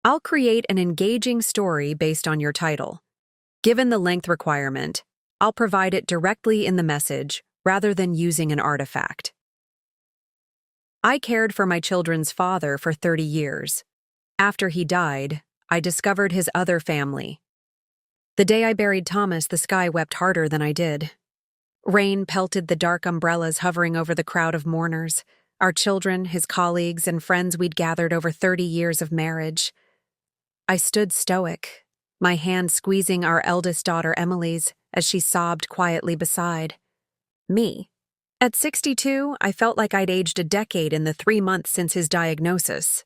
I'll create an engaging story based on your title. Given the length requirement, I'll provide it directly in the message rather than using an artifact. I cared for my children's father for 30 years. After he died, I discovered his other family. The day I buried Thomas, the sky wept harder than I did. Rain pelted the dark umbrellas hovering over the crowd of mourners, our children, his colleagues, and friends we'd gathered over 30 years of marriage. I stood stoic, my hand squeezing our eldest daughter Emily's as she sobbed quietly beside me. At 62, I felt like I'd aged a decade in the 3 months since his diagnosis.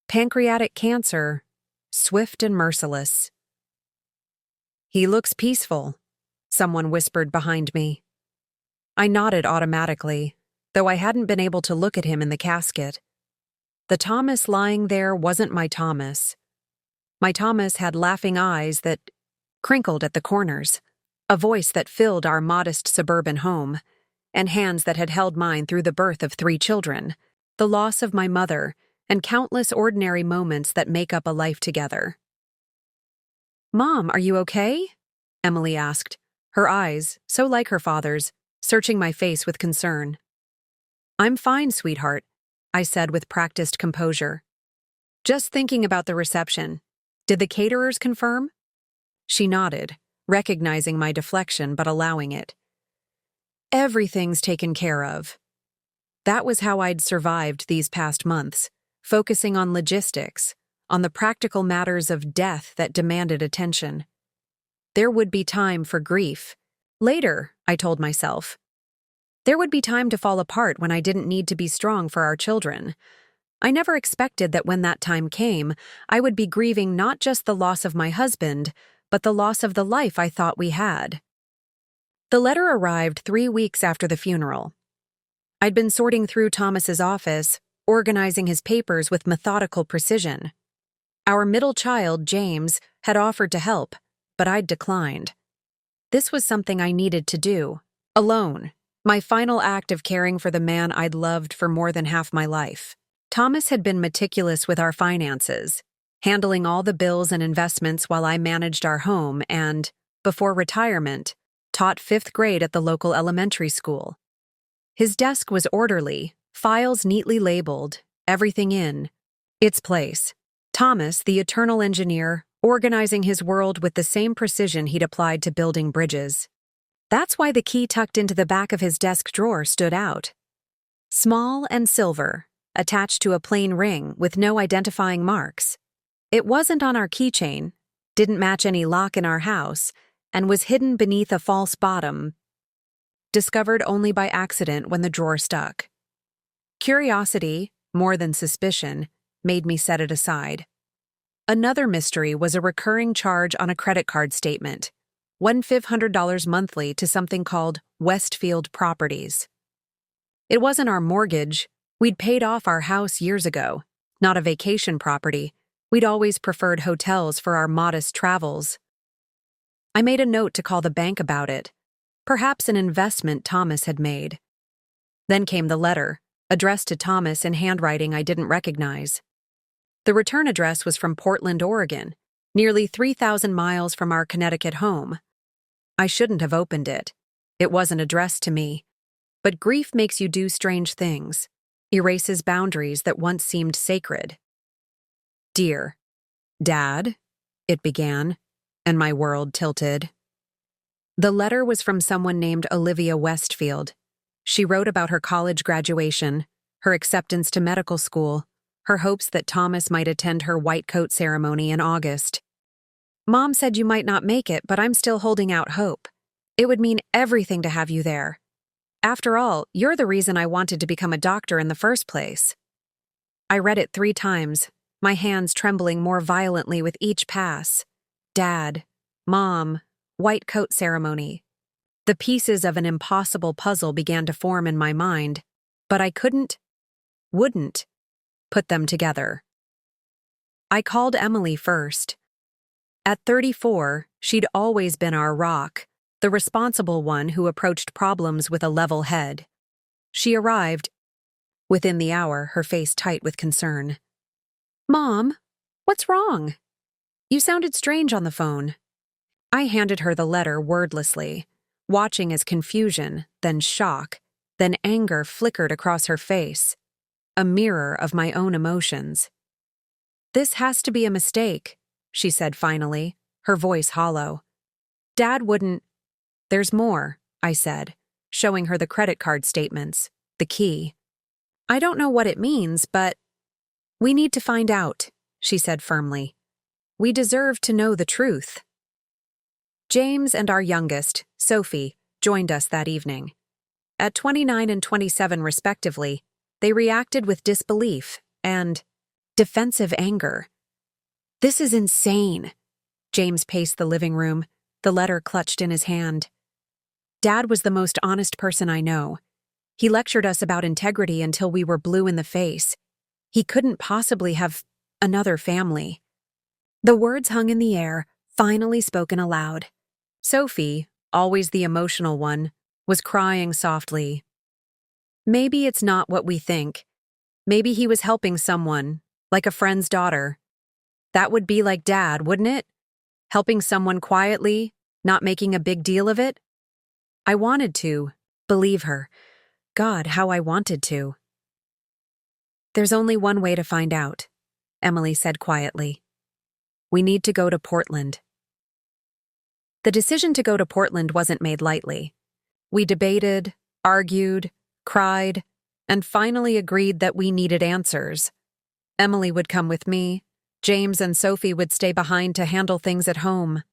Pancreatic cancer, swift and merciless. "He looks peaceful," someone whispered behind me. I nodded automatically, though I hadn't been able to look at him in the casket. The Thomas lying there wasn't my Thomas. My Thomas had laughing eyes that crinkled at the corners, a voice that filled our modest suburban home, and hands that had held mine through the birth of 3 children, the loss of my mother, and countless ordinary moments that make up a life together. "Mom, are you okay?" Emily asked, her eyes, so like her father's, searching my face with concern. "I'm fine, sweetheart," I said with practiced composure. "Just thinking about the reception. Did the caterers confirm?" She nodded, recognizing my deflection but allowing it. "Everything's taken care of." That was how I'd survived these past months, focusing on logistics, on the practical matters of death that demanded attention. There would be time for grief. Later, I told myself. There would be time to fall apart when I didn't need to be strong for our children. I never expected that when that time came, I would be grieving not just the loss of my husband, but the loss of the life I thought we had. The letter arrived 3 weeks after the funeral. I'd been sorting through Thomas's office, organizing his papers with methodical precision. Our middle child, James, had offered to help, but I'd declined. This was something I needed to do, alone, my final act of caring for the man I'd loved for more than half my life. Thomas had been meticulous with our finances, handling all the bills and investments while I managed our home and, before retirement, taught 5th grade at the local elementary school. His desk was orderly, files neatly labeled, everything in its place. Thomas, the eternal engineer, organizing his world with the same precision he'd applied to building bridges. That's why the key tucked into the back of his desk drawer stood out. Small and silver, attached to a plain ring with no identifying marks. It wasn't on our keychain, didn't match any lock in our house, and was hidden beneath a false bottom, discovered only by accident when the drawer stuck. Curiosity, more than suspicion, made me set it aside. Another mystery was a recurring charge on a credit card statement, $1,500 monthly to something called Westfield Properties. It wasn't our mortgage. We'd paid off our house years ago, not a vacation property. We'd always preferred hotels for our modest travels. I made a note to call the bank about it, perhaps an investment Thomas had made. Then came the letter, addressed to Thomas in handwriting I didn't recognize. The return address was from Portland, Oregon, nearly 3,000 miles from our Connecticut home. I shouldn't have opened it. It wasn't addressed to me. But grief makes you do strange things, erases boundaries that once seemed sacred. "Dear Dad," it began, and my world tilted. The letter was from someone named Olivia Westfield. She wrote about her college graduation, her acceptance to medical school, her hopes that Thomas might attend her white coat ceremony in August. "Mom said you might not make it, but I'm still holding out hope. It would mean everything to have you there. After all, you're the reason I wanted to become a doctor in the first place." I read it 3 times, my hands trembling more violently with each pass. Dad, Mom, white coat ceremony. The pieces of an impossible puzzle began to form in my mind, but I wouldn't, put them together. I called Emily first. At 34, she'd always been our rock, the responsible one who approached problems with a level head. She arrived within the hour, her face tight with concern. "Mom, What's wrong? You sounded strange on the phone. I handed her the letter wordlessly, watching as confusion, then shock, then anger flickered across her face, a mirror of my own emotions. This has to be a mistake, she said finally, her voice hollow. Dad wouldn't. There's more, I said, showing her the credit card statements, the key. I don't know what it means, but we need to find out, she said firmly. We deserve to know the truth. James and our youngest, Sophie, joined us that evening. At 29 and 27 respectively, they reacted with disbelief and defensive anger. This is insane. James paced the living room, the letter clutched in his hand. Dad was the most honest person I know. He lectured us about integrity until we were blue in the face. He couldn't possibly have another family. The words hung in the air, finally spoken aloud. Sophie, always the emotional one, was crying softly. Maybe it's not what we think. Maybe he was helping someone, like a friend's daughter. That would be like Dad, wouldn't it? Helping someone quietly, not making a big deal of it? I wanted to believe her. God, how I wanted to. There's only one way to find out, Emily said quietly. We need to go to Portland. The decision to go to Portland wasn't made lightly. We debated, argued, cried, and finally agreed that we needed answers. Emily would come with me. James and Sophie would stay behind to handle things at home.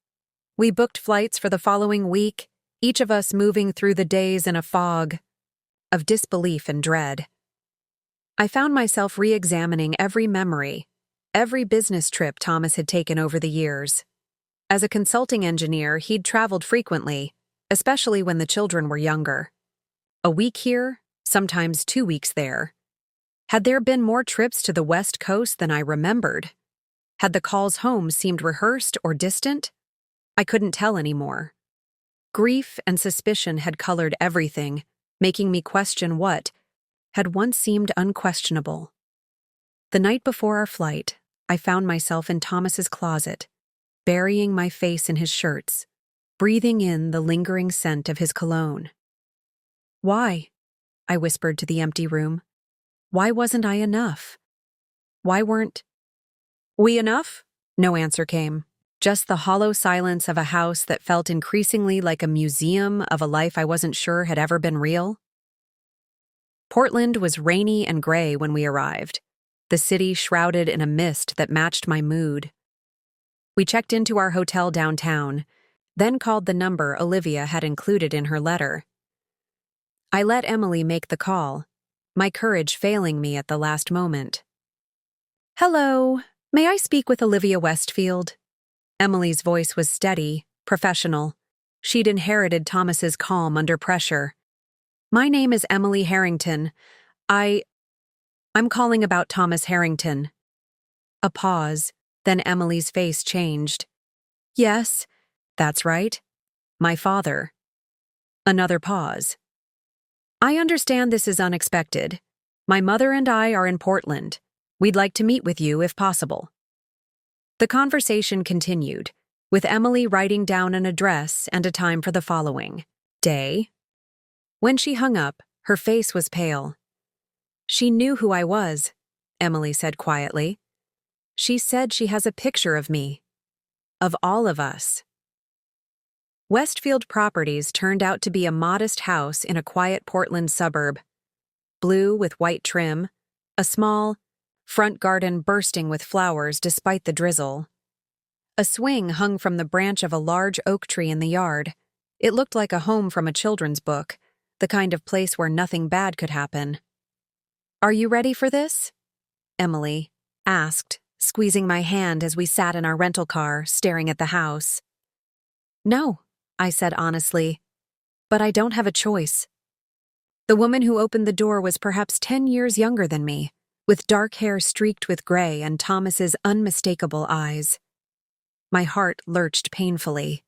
We booked flights for the following week, each of us moving through the days in a fog of disbelief and dread. I found myself re-examining every memory, every business trip Thomas had taken over the years. As a consulting engineer, he'd traveled frequently, especially when the children were younger. A week here, sometimes 2 weeks there. Had there been more trips to the West Coast than I remembered? Had the calls home seemed rehearsed or distant? I couldn't tell anymore. Grief and suspicion had colored everything, making me question what had once seemed unquestionable. The night before our flight, I found myself in Thomas's closet, burying my face in his shirts, breathing in the lingering scent of his cologne. Why? I whispered to the empty room. Why wasn't I enough? Why weren't we enough? No answer came. Just the hollow silence of a house that felt increasingly like a museum of a life I wasn't sure had ever been real. Portland was rainy and gray when we arrived, the city shrouded in a mist that matched my mood. We checked into our hotel downtown, then called the number Olivia had included in her letter. I let Emily make the call, my courage failing me at the last moment. Hello, may I speak with Olivia Westfield? Emily's voice was steady, professional. She'd inherited Thomas's calm under pressure. My name is Emily Harrington. I'm calling about Thomas Harrington. A pause, then Emily's face changed. Yes, that's right. My father. Another pause. I understand this is unexpected. My mother and I are in Portland. We'd like to meet with you if possible. The conversation continued, with Emily writing down an address and a time for the following day. When she hung up, her face was pale. She knew who I was, Emily said quietly. She said she has a picture of me. Of all of us. Westfield Properties turned out to be a modest house in a quiet Portland suburb. Blue with white trim, a small front garden bursting with flowers despite the drizzle. A swing hung from the branch of a large oak tree in the yard. It looked like a home from a children's book, the kind of place where nothing bad could happen. Are you ready for this? Emily asked, squeezing my hand as we sat in our rental car, staring at the house. No, I said honestly, but I don't have a choice. The woman who opened the door was perhaps 10 years younger than me, with dark hair streaked with gray and Thomas's unmistakable eyes. My heart lurched painfully.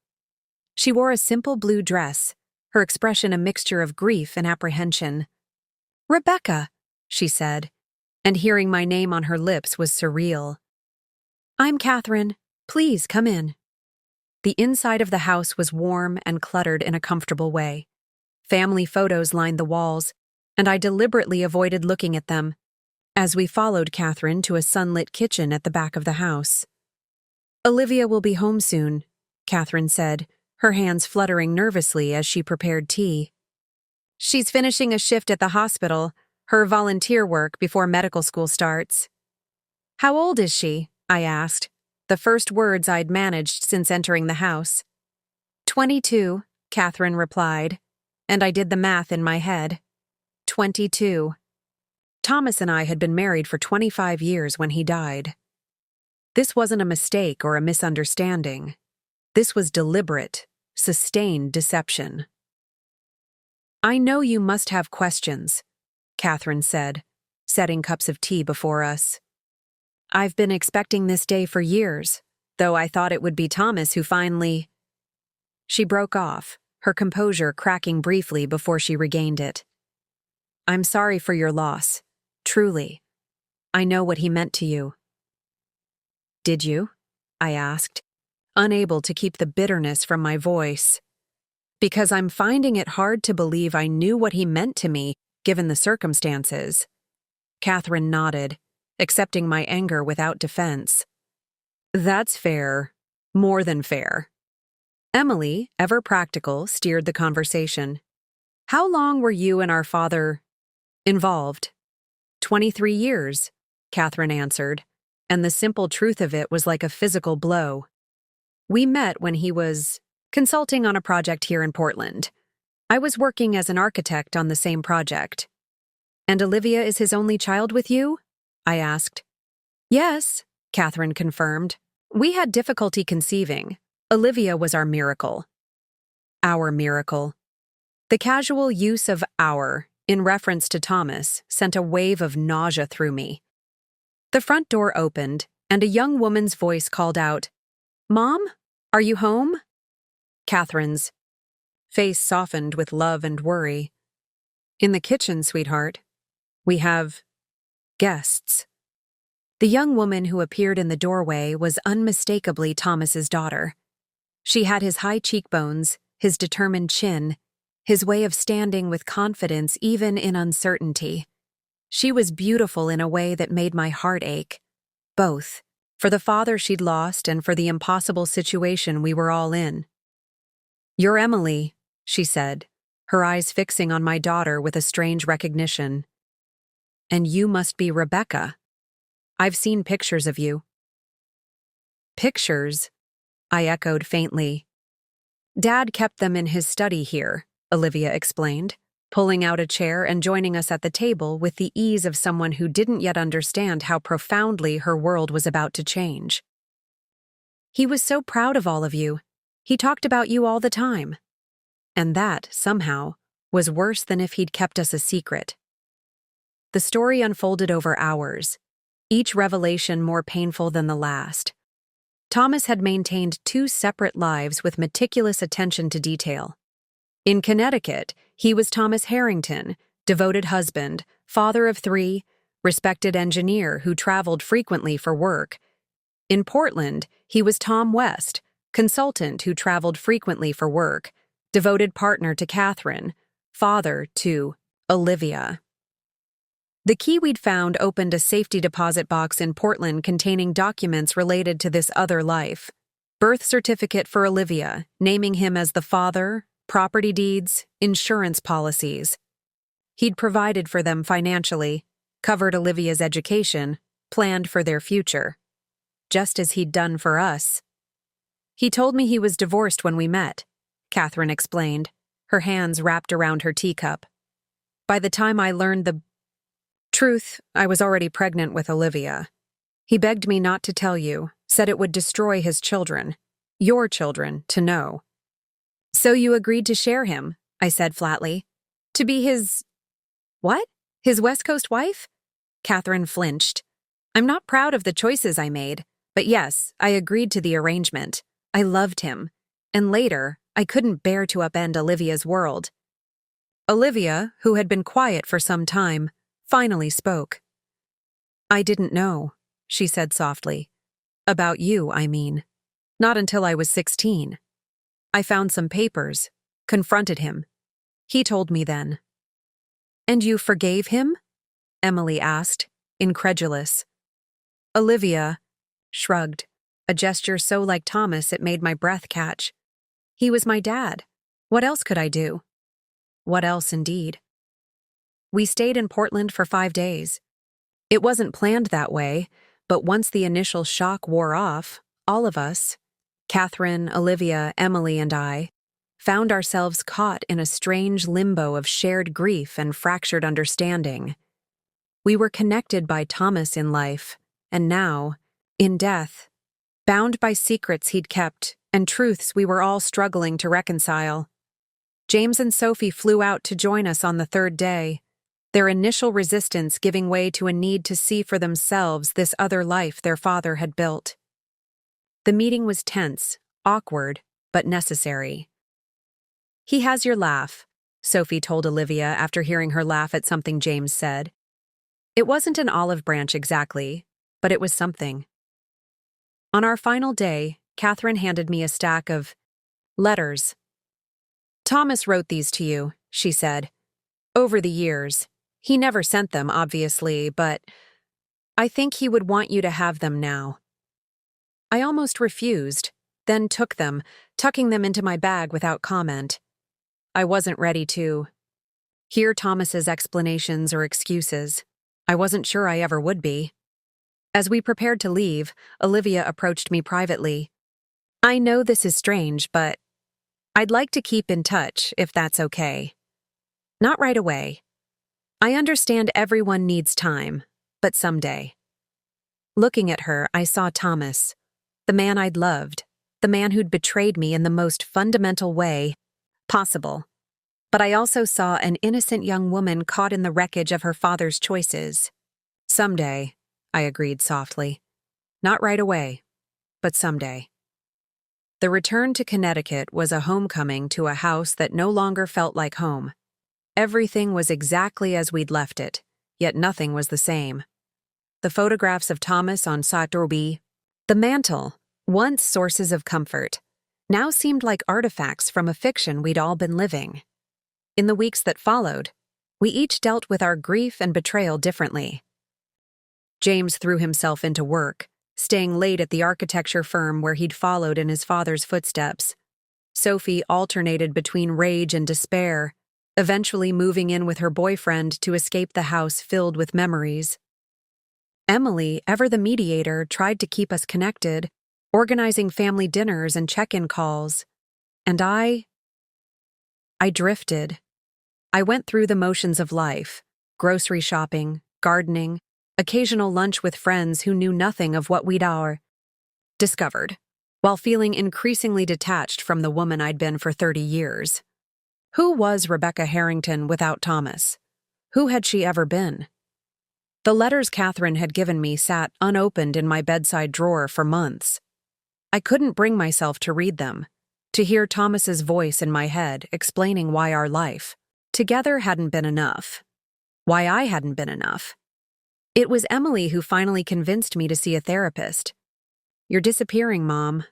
She wore a simple blue dress, her expression a mixture of grief and apprehension. Rebecca, she said, and hearing my name on her lips was surreal. I'm Catherine. Please come in. The inside of the house was warm and cluttered in a comfortable way. Family photos lined the walls, and I deliberately avoided looking at them as we followed Catherine to a sunlit kitchen at the back of the house. Olivia will be home soon, Catherine said, her hands fluttering nervously as she prepared tea. She's finishing a shift at the hospital, her volunteer work before medical school starts. How old is she? I asked, the first words I'd managed since entering the house. 22, Catherine replied, and I did the math in my head. 22. Thomas and I had been married for 25 years when he died. This wasn't a mistake or a misunderstanding. This was deliberate, sustained deception. I know you must have questions, Catherine said, setting cups of tea before us. I've been expecting this day for years, though I thought it would be Thomas who finally… She broke off, her composure cracking briefly before she regained it. I'm sorry for your loss, truly. I know what he meant to you. Did you? I asked, unable to keep the bitterness from my voice. Because I'm finding it hard to believe I knew what he meant to me, given the circumstances. Catherine nodded, accepting my anger without defense. That's fair. More than fair. Emily, ever practical, steered the conversation. How long were you and our father involved? 23 years, Catherine answered, and the simple truth of it was like a physical blow. We met when he was consulting on a project here in Portland. I was working as an architect on the same project. And Olivia is his only child with you? I asked. Yes, Catherine confirmed. We had difficulty conceiving. Olivia was our miracle. Our miracle. The casual use of our in reference to Thomas sent a wave of nausea through me. The front door opened, and a young woman's voice called out, Mom, are you home? Catherine's face softened with love and worry. In the kitchen, sweetheart. We have guests. The young woman who appeared in the doorway was unmistakably Thomas's daughter. She had his high cheekbones, his determined chin, his way of standing with confidence even in uncertainty. She was beautiful in a way that made my heart ache. Both, for the father she'd lost and for the impossible situation we were all in. You're Emily, she said, her eyes fixing on my daughter with a strange recognition. And you must be Rebecca. I've seen pictures of you. Pictures? I echoed faintly. Dad kept them in his study here, Olivia explained, pulling out a chair and joining us at the table with the ease of someone who didn't yet understand how profoundly her world was about to change. He was so proud of all of you. He talked about you all the time. And that, somehow, was worse than if he'd kept us a secret. The story unfolded over hours, each revelation more painful than the last. Thomas had maintained 2 separate lives with meticulous attention to detail. In Connecticut, he was Thomas Harrington, devoted husband, father of 3, respected engineer who traveled frequently for work. In Portland, he was Tom West, consultant who traveled frequently for work, devoted partner to Catherine, father to Olivia. The key we'd found opened a safety deposit box in Portland containing documents related to this other life. Birth certificate for Olivia, naming him as the father, property deeds, insurance policies. He'd provided for them financially, covered Olivia's education, planned for their future. Just as he'd done for us. He told me he was divorced when we met, Catherine explained, her hands wrapped around her teacup. By the time I learned the truth, I was already pregnant with Olivia. He begged me not to tell you, said it would destroy his children, your children, to know. So you agreed to share him, I said flatly. To be his… What? His West Coast wife? Catherine flinched. I'm not proud of the choices I made, but yes, I agreed to the arrangement. I loved him. And later, I couldn't bear to upend Olivia's world. Olivia, who had been quiet for some time, finally spoke. I didn't know, she said softly. About you, I mean. Not until I was 16. I found some papers, confronted him. He told me then. And you forgave him? Emily asked, incredulous. Olivia shrugged, a gesture so like Thomas it made my breath catch. He was my dad. What else could I do? What else, indeed? We stayed in Portland for 5 days. It wasn't planned that way, but once the initial shock wore off, all of us, Catherine, Olivia, Emily, and I, found ourselves caught in a strange limbo of shared grief and fractured understanding. We were connected by Thomas in life, and now, in death, bound by secrets he'd kept and truths we were all struggling to reconcile. James and Sophie flew out to join us on the 3rd day, their initial resistance giving way to a need to see for themselves this other life their father had built. The meeting was tense, awkward, but necessary. He has your laugh, Sophie told Olivia after hearing her laugh at something James said. It wasn't an olive branch exactly, but it was something. On our final day, Catherine handed me a stack of letters. Thomas wrote these to you, she said. Over the years. He never sent them, obviously, but I think he would want you to have them now. I almost refused, then took them, tucking them into my bag without comment. I wasn't ready to hear Thomas's explanations or excuses. I wasn't sure I ever would be. As we prepared to leave, Olivia approached me privately. I know this is strange, but I'd like to keep in touch, if that's okay. Not right away. I understand everyone needs time, but someday. Looking at her, I saw Thomas, the man I'd loved, the man who'd betrayed me in the most fundamental way possible. But I also saw an innocent young woman caught in the wreckage of her father's choices. Someday, I agreed softly. Not right away, but someday. The return to Connecticut was a homecoming to a house that no longer felt like home. Everything was exactly as we'd left it, yet nothing was the same. The photographs of Thomas on Saturday, the mantle, once sources of comfort, now seemed like artifacts from a fiction we'd all been living. In the weeks that followed, we each dealt with our grief and betrayal differently. James threw himself into work, staying late at the architecture firm where he'd followed in his father's footsteps. Sophie alternated between rage and despair, eventually moving in with her boyfriend to escape the house filled with memories. Emily, ever the mediator, tried to keep us connected, organizing family dinners and check-in calls. And I drifted. I went through the motions of life, grocery shopping, gardening, occasional lunch with friends who knew nothing of what we'd discovered, while feeling increasingly detached from the woman I'd been for 30 years. Who was Rebecca Harrington without Thomas? Who had she ever been? The letters Catherine had given me sat unopened in my bedside drawer for months. I couldn't bring myself to read them, to hear Thomas's voice in my head explaining why our life together hadn't been enough, why I hadn't been enough. It was Emily who finally convinced me to see a therapist. You're disappearing, Mom,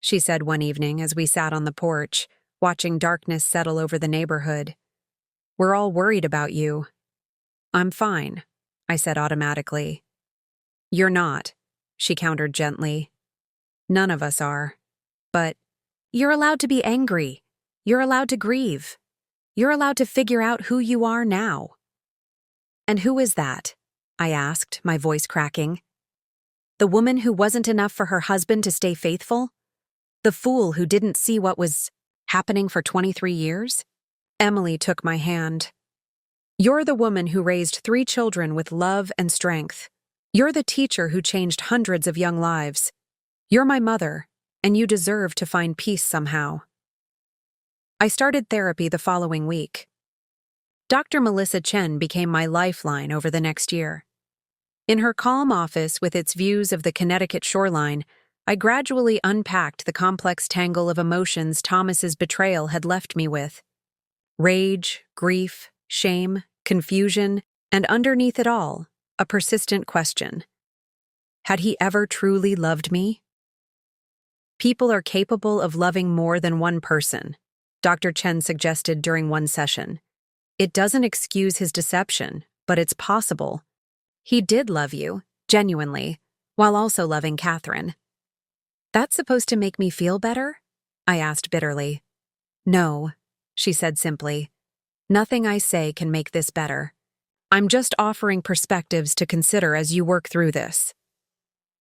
she said one evening as we sat on the porch, watching darkness settle over the neighborhood. We're all worried about you. I'm fine, I said automatically. You're not, she countered gently. None of us are. But you're allowed to be angry. You're allowed to grieve. You're allowed to figure out who you are now. And who is that? I asked, my voice cracking. The woman who wasn't enough for her husband to stay faithful? The fool who didn't see what was happening for 23 years? Emily took my hand. You're the woman who raised 3 children with love and strength. You're the teacher who changed hundreds of young lives. You're my mother, and you deserve to find peace somehow. I started therapy the following week. Dr. Melissa Chen became my lifeline over the next year. In her calm office with its views of the Connecticut shoreline, I gradually unpacked the complex tangle of emotions Thomas's betrayal had left me with. Rage, grief, shame, confusion, and underneath it all, a persistent question. Had he ever truly loved me? People are capable of loving more than one person, Dr. Chen suggested during one session. It doesn't excuse his deception, but it's possible. He did love you, genuinely, while also loving Catherine. That's supposed to make me feel better? I asked bitterly. No, she said simply. Nothing I say can make this better. I'm just offering perspectives to consider as you work through this.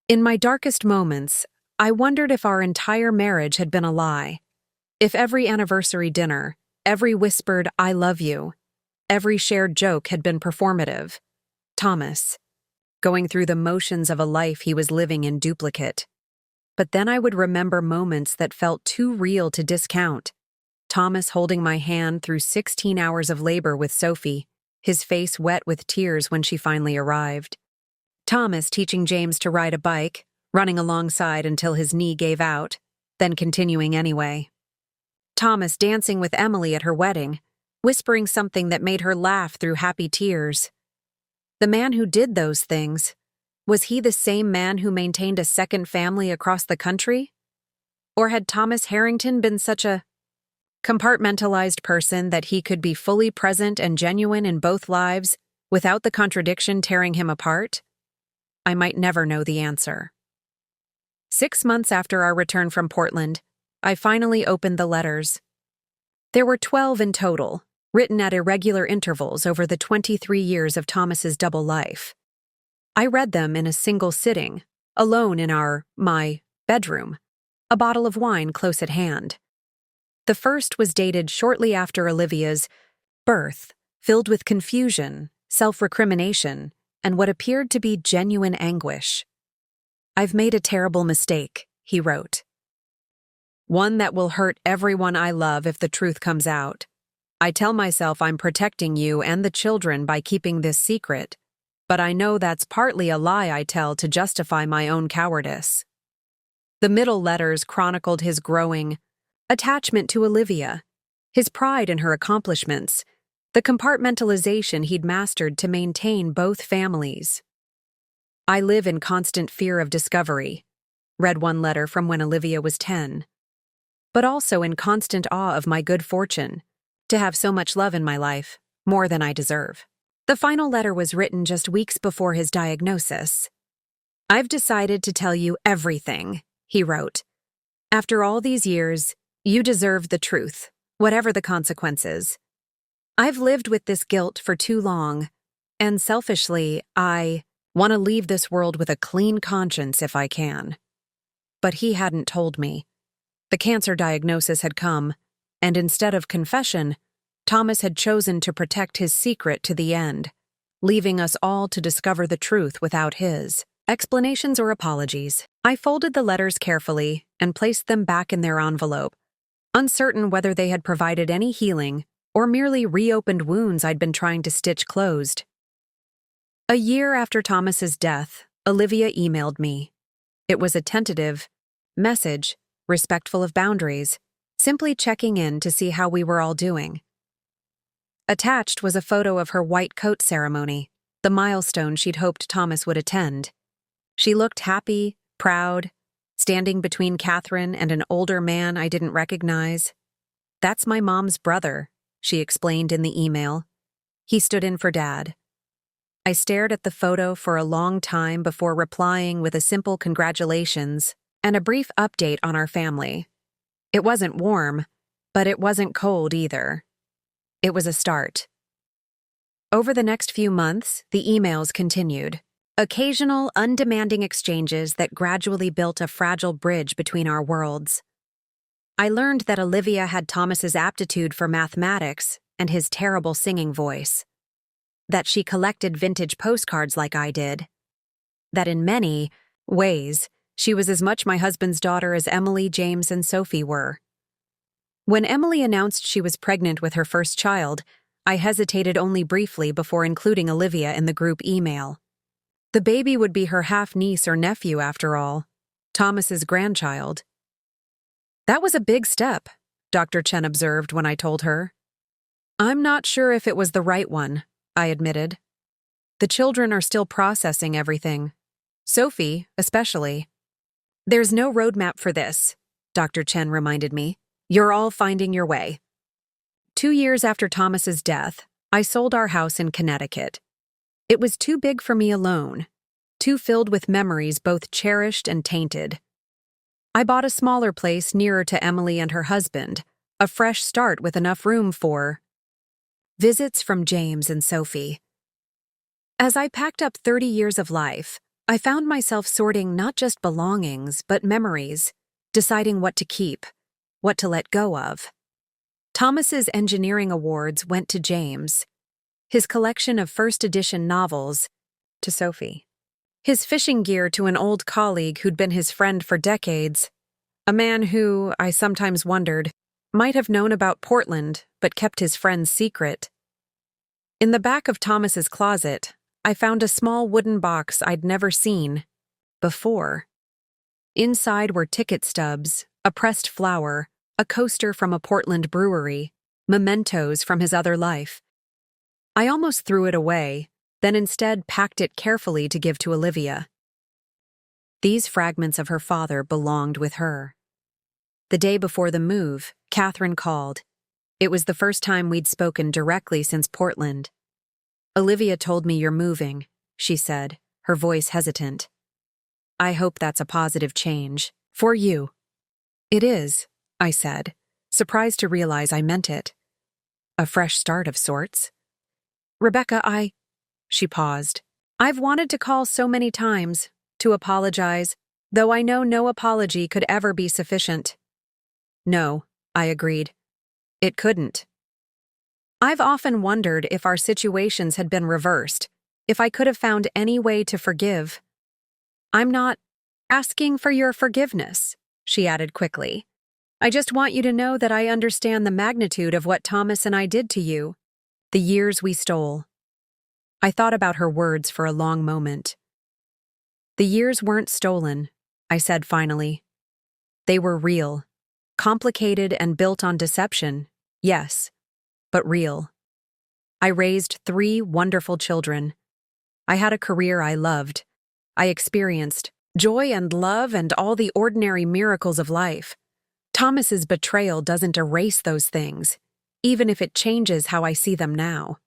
In my darkest moments, I wondered if our entire marriage had been a lie. If every anniversary dinner, every whispered "I love you," every shared joke had been performative. Thomas, going through the motions of a life he was living in duplicate. But then I would remember moments that felt too real to discount. Thomas holding my hand through 16 hours of labor with Sophie, his face wet with tears when she finally arrived. Thomas teaching James to ride a bike, running alongside until his knee gave out, then continuing anyway. Thomas dancing with Emily at her wedding, whispering something that made her laugh through happy tears. The man who did those things, was he the same man who maintained a second family across the country? Or had Thomas Harrington been such a compartmentalized person that he could be fully present and genuine in both lives without the contradiction tearing him apart? I might never know the answer. 6 months after our return from Portland, I finally opened the letters. There were 12 in total, written at irregular intervals over the 23 years of Thomas's double life. I read them in a single sitting, alone in my bedroom, a bottle of wine close at hand. The first was dated shortly after Olivia's birth, filled with confusion, self-recrimination, and what appeared to be genuine anguish. I've made a terrible mistake, he wrote. One that will hurt everyone I love if the truth comes out. I tell myself I'm protecting you and the children by keeping this secret, but I know that's partly a lie I tell to justify my own cowardice. The middle letters chronicled his growing attachment to Olivia, his pride in her accomplishments, the compartmentalization he'd mastered to maintain both families. I live in constant fear of discovery, read one letter from when Olivia was 10, but also in constant awe of my good fortune, to have so much love in my life, more than I deserve. The final letter was written just weeks before his diagnosis. I've decided to tell you everything, he wrote. After all these years, you deserve the truth, whatever the consequences. I've lived with this guilt for too long, and selfishly, I want to leave this world with a clean conscience if I can. But he hadn't told me. The cancer diagnosis had come, and instead of confession, Thomas had chosen to protect his secret to the end, leaving us all to discover the truth without his explanations or apologies. I folded the letters carefully and placed them back in their envelope, uncertain whether they had provided any healing or merely reopened wounds I'd been trying to stitch closed. A year after Thomas's death, Olivia emailed me. It was a tentative message, respectful of boundaries, simply checking in to see how we were all doing. Attached was a photo of her white coat ceremony, the milestone she'd hoped Thomas would attend. She looked happy, proud, standing between Catherine and an older man I didn't recognize. That's my mom's brother, she explained in the email. He stood in for Dad. I stared at the photo for a long time before replying with a simple congratulations and a brief update on our family. It wasn't warm, but it wasn't cold either. It was a start. Over the next few months, the emails continued. Occasional, undemanding exchanges that gradually built a fragile bridge between our worlds. I learned that Olivia had Thomas's aptitude for mathematics and his terrible singing voice. That she collected vintage postcards like I did. That in many ways, she was as much my husband's daughter as Emily, James, and Sophie were. When Emily announced she was pregnant with her first child, I hesitated only briefly before including Olivia in the group email. The baby would be her half-niece or nephew, after all, Thomas's grandchild. That was a big step, Dr. Chen observed when I told her. I'm not sure if it was the right one, I admitted. The children are still processing everything. Sophie, especially. There's no roadmap for this, Dr. Chen reminded me. You're all finding your way. 2 years after Thomas's death, I sold our house in Connecticut. It was too big for me alone, too filled with memories both cherished and tainted. I bought a smaller place nearer to Emily and her husband, a fresh start with enough room for visits from James and Sophie. As I packed up 30 years of life, I found myself sorting not just belongings, but memories, deciding what to keep, what to let go of. Thomas's engineering awards went to James, his collection of first edition novels to Sophie, his fishing gear to an old colleague who'd been his friend for decades, a man who, I sometimes wondered, might have known about Portland but kept his friend's secret. In the back of Thomas's closet, I found a small wooden box I'd never seen before. Inside were ticket stubs, a pressed flower, a coaster from a Portland brewery, mementos from his other life. I almost threw it away, then instead packed it carefully to give to Olivia. These fragments of her father belonged with her. The day before the move, Catherine called. It was the first time we'd spoken directly since Portland. Olivia told me you're moving, she said, her voice hesitant. I hope that's a positive change. For you. It is, I said, surprised to realize I meant it. A fresh start of sorts. Rebecca, She paused. I've wanted to call so many times, to apologize, though I know no apology could ever be sufficient. No, I agreed. It couldn't. I've often wondered if our situations had been reversed, if I could have found any way to forgive. I'm not asking for your forgiveness, she added quickly. I just want you to know that I understand the magnitude of what Thomas and I did to you, the years we stole. I thought about her words for a long moment. The years weren't stolen, I said finally. They were real, complicated and built on deception, yes, but real. I raised 3 wonderful children. I had a career I loved. I experienced joy and love and all the ordinary miracles of life. Thomas's betrayal doesn't erase those things, even if it changes how I see them now.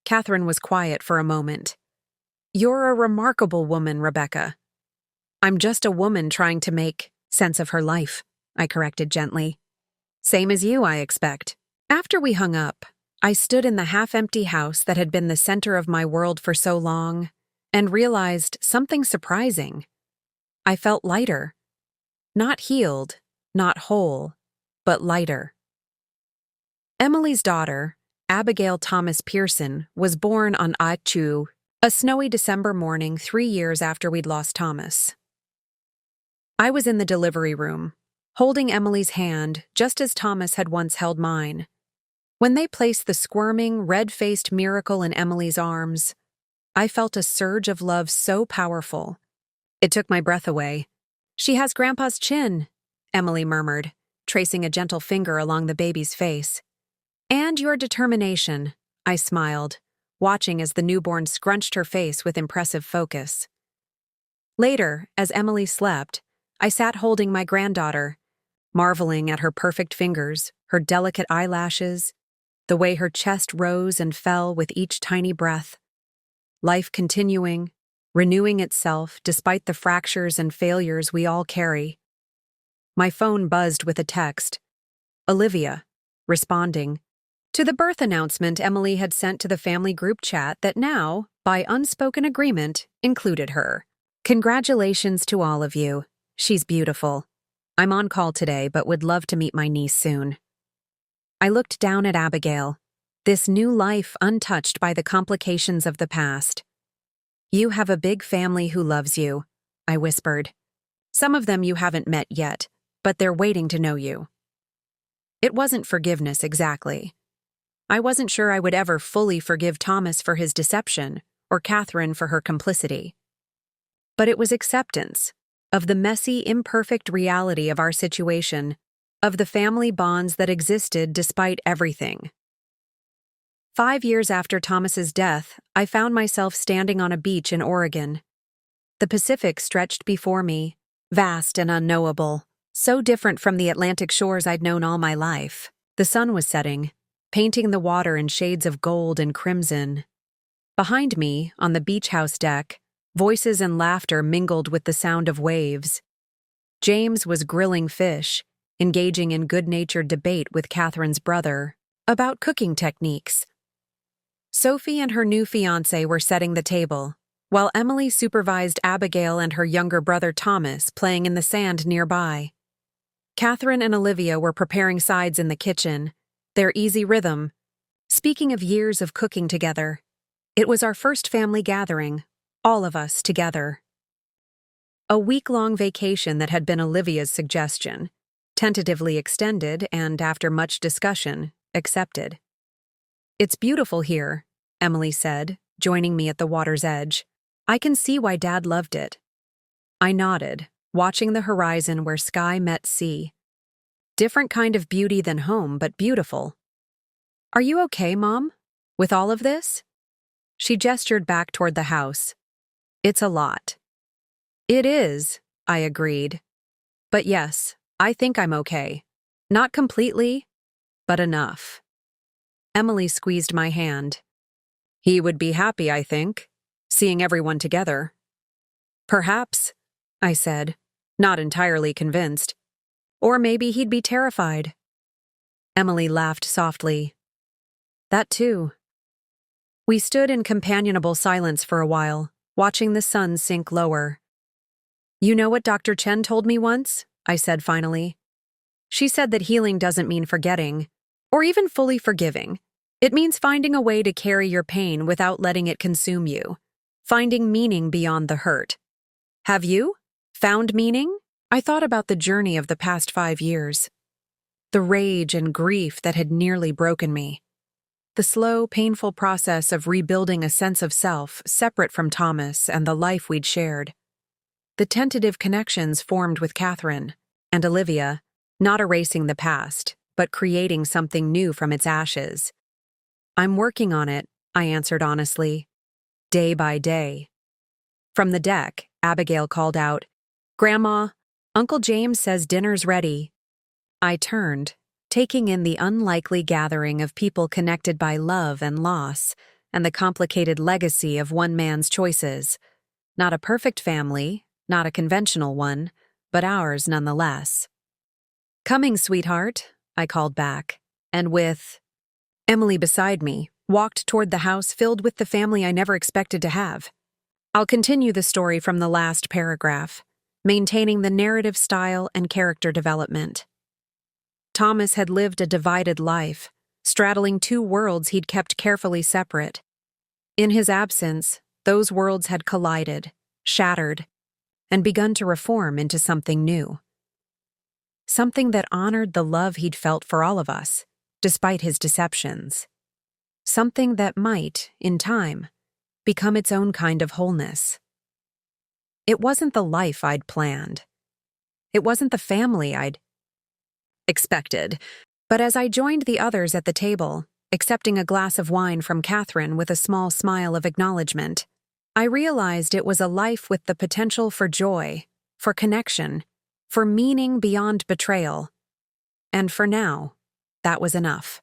Catherine was quiet for a moment. You're a remarkable woman, Rebecca. I'm just a woman trying to make sense of her life, I corrected gently. Same as you, I expect. After we hung up, I stood in the half-empty house that had been the center of my world for so long and realized something surprising. I felt lighter. Not healed, not whole, but lighter. Emily's daughter, Abigail Thomas Pearson, was born on Achu, a snowy December morning 3 years after we'd lost Thomas. I was in the delivery room, holding Emily's hand just as Thomas had once held mine. When they placed the squirming, red-faced miracle in Emily's arms, I felt a surge of love so powerful. It took my breath away. She has Grandpa's chin, Emily murmured, tracing a gentle finger along the baby's face. And your determination, I smiled, watching as the newborn scrunched her face with impressive focus. Later, as Emily slept, I sat holding my granddaughter, marveling at her perfect fingers, her delicate eyelashes, the way her chest rose and fell with each tiny breath. Life continuing, renewing itself despite the fractures and failures we all carry. My phone buzzed with a text. Olivia, responding to the birth announcement Emily had sent to the family group chat that now, by unspoken agreement, included her. Congratulations to all of you. She's beautiful. I'm on call today but would love to meet my niece soon. I looked down at Abigail, this new life untouched by the complications of the past. You have a big family who loves you, I whispered. Some of them you haven't met yet, but they're waiting to know you. It wasn't forgiveness exactly. I wasn't sure I would ever fully forgive Thomas for his deception or Catherine for her complicity. But it was acceptance of the messy, imperfect reality of our situation, of the family bonds that existed despite everything. 5 years after Thomas's death, I found myself standing on a beach in Oregon. The Pacific stretched before me, vast and unknowable, so different from the Atlantic shores I'd known all my life. The sun was setting, painting the water in shades of gold and crimson. Behind me, on the beach house deck, voices and laughter mingled with the sound of waves. James was grilling fish, engaging in good-natured debate with Catherine's brother about cooking techniques. Sophie and her new fiancé were setting the table, while Emily supervised Abigail and her younger brother Thomas playing in the sand nearby. Catherine and Olivia were preparing sides in the kitchen, their easy rhythm. Speaking of years of cooking together, it was our first family gathering, all of us together. A week-long vacation that had been Olivia's suggestion, tentatively extended and, after much discussion, accepted. "It's beautiful here," Emily said, joining me at the water's edge. "I can see why Dad loved it." I nodded, watching the horizon where sky met sea. Different kind of beauty than home, but beautiful. "Are you okay, Mom? With all of this?" She gestured back toward the house. "It's a lot." "It is," I agreed. "But yes, I think I'm okay. Not completely, but enough." Emily squeezed my hand. "He would be happy, I think, seeing everyone together." "Perhaps," I said, not entirely convinced. "Or maybe he'd be terrified." Emily laughed softly. "That too." We stood in companionable silence for a while, watching the sun sink lower. "You know what Dr. Chen told me once?" I said finally. "She said that healing doesn't mean forgetting, or even fully forgiving. It means finding a way to carry your pain without letting it consume you, finding meaning beyond the hurt. Have you found meaning?" I thought about the journey of the past 5 years, the rage and grief that had nearly broken me, the slow, painful process of rebuilding a sense of self separate from Thomas and the life we'd shared, the tentative connections formed with Catherine and Olivia, not erasing the past, but creating something new from its ashes. "I'm working on it," I answered honestly, day by day. From the deck, Abigail called out, "Grandma, Uncle James says dinner's ready." I turned, taking in the unlikely gathering of people connected by love and loss, and the complicated legacy of one man's choices. Not a perfect family, not a conventional one, but ours nonetheless. "Coming, sweetheart," I called back, and with Emily beside me, walked toward the house filled with the family I never expected to have. I'll continue the story from the last paragraph, maintaining the narrative style and character development. Thomas had lived a divided life, straddling 2 worlds he'd kept carefully separate. In his absence, those worlds had collided, shattered, and begun to reform into something new. Something that honored the love he'd felt for all of us, despite his deceptions. Something that might, in time, become its own kind of wholeness. It wasn't the life I'd planned. It wasn't the family I'd expected. But as I joined the others at the table, accepting a glass of wine from Catherine with a small smile of acknowledgement, I realized it was a life with the potential for joy, for connection, for meaning beyond betrayal. And for now, that was enough.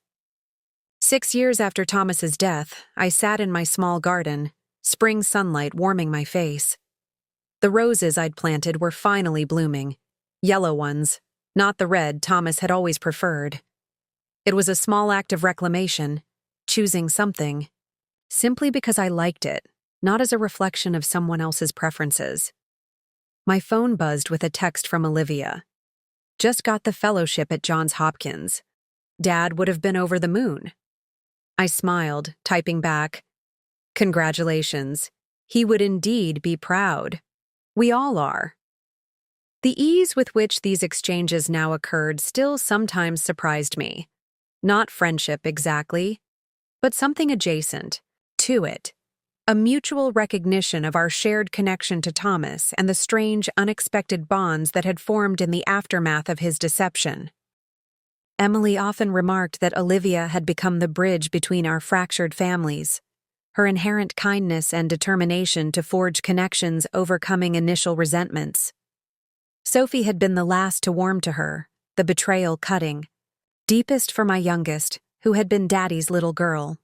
6 years after Thomas's death, I sat in my small garden, spring sunlight warming my face. The roses I'd planted were finally blooming, yellow ones, not the red Thomas had always preferred. It was a small act of reclamation, choosing something, simply because I liked it, not as a reflection of someone else's preferences. My phone buzzed with a text from Olivia. "Just got the fellowship at Johns Hopkins. Dad would have been over the moon." I smiled, typing back, "Congratulations. He would indeed be proud. We all are." The ease with which these exchanges now occurred still sometimes surprised me. Not friendship exactly, but something adjacent to it. A mutual recognition of our shared connection to Thomas and the strange, unexpected bonds that had formed in the aftermath of his deception. Emily often remarked that Olivia had become the bridge between our fractured families, her inherent kindness and determination to forge connections overcoming initial resentments. Sophie had been the last to warm to her, the betrayal cutting. Deepest for my youngest, who had been Daddy's little girl.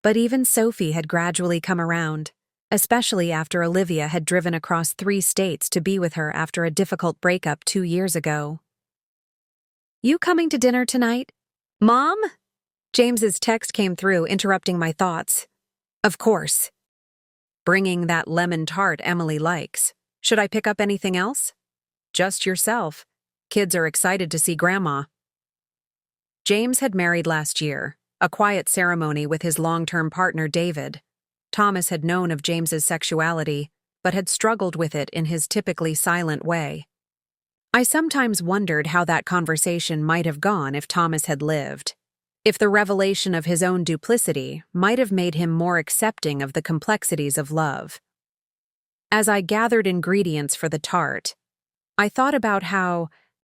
But even Sophie had gradually come around, especially after Olivia had driven across 3 states to be with her after a difficult breakup 2 years ago. "You coming to dinner tonight? Mom?" James's text came through, interrupting my thoughts. "Of course. Bringing that lemon tart Emily likes. Should I pick up anything else?" "Just yourself. Kids are excited to see Grandma." James had married last year, a quiet ceremony with his long-term partner David. Thomas had known of James's sexuality, but had struggled with it in his typically silent way. I sometimes wondered how that conversation might have gone if Thomas had lived. If the revelation of his own duplicity might have made him more accepting of the complexities of love. As I gathered ingredients for the tart, I thought about how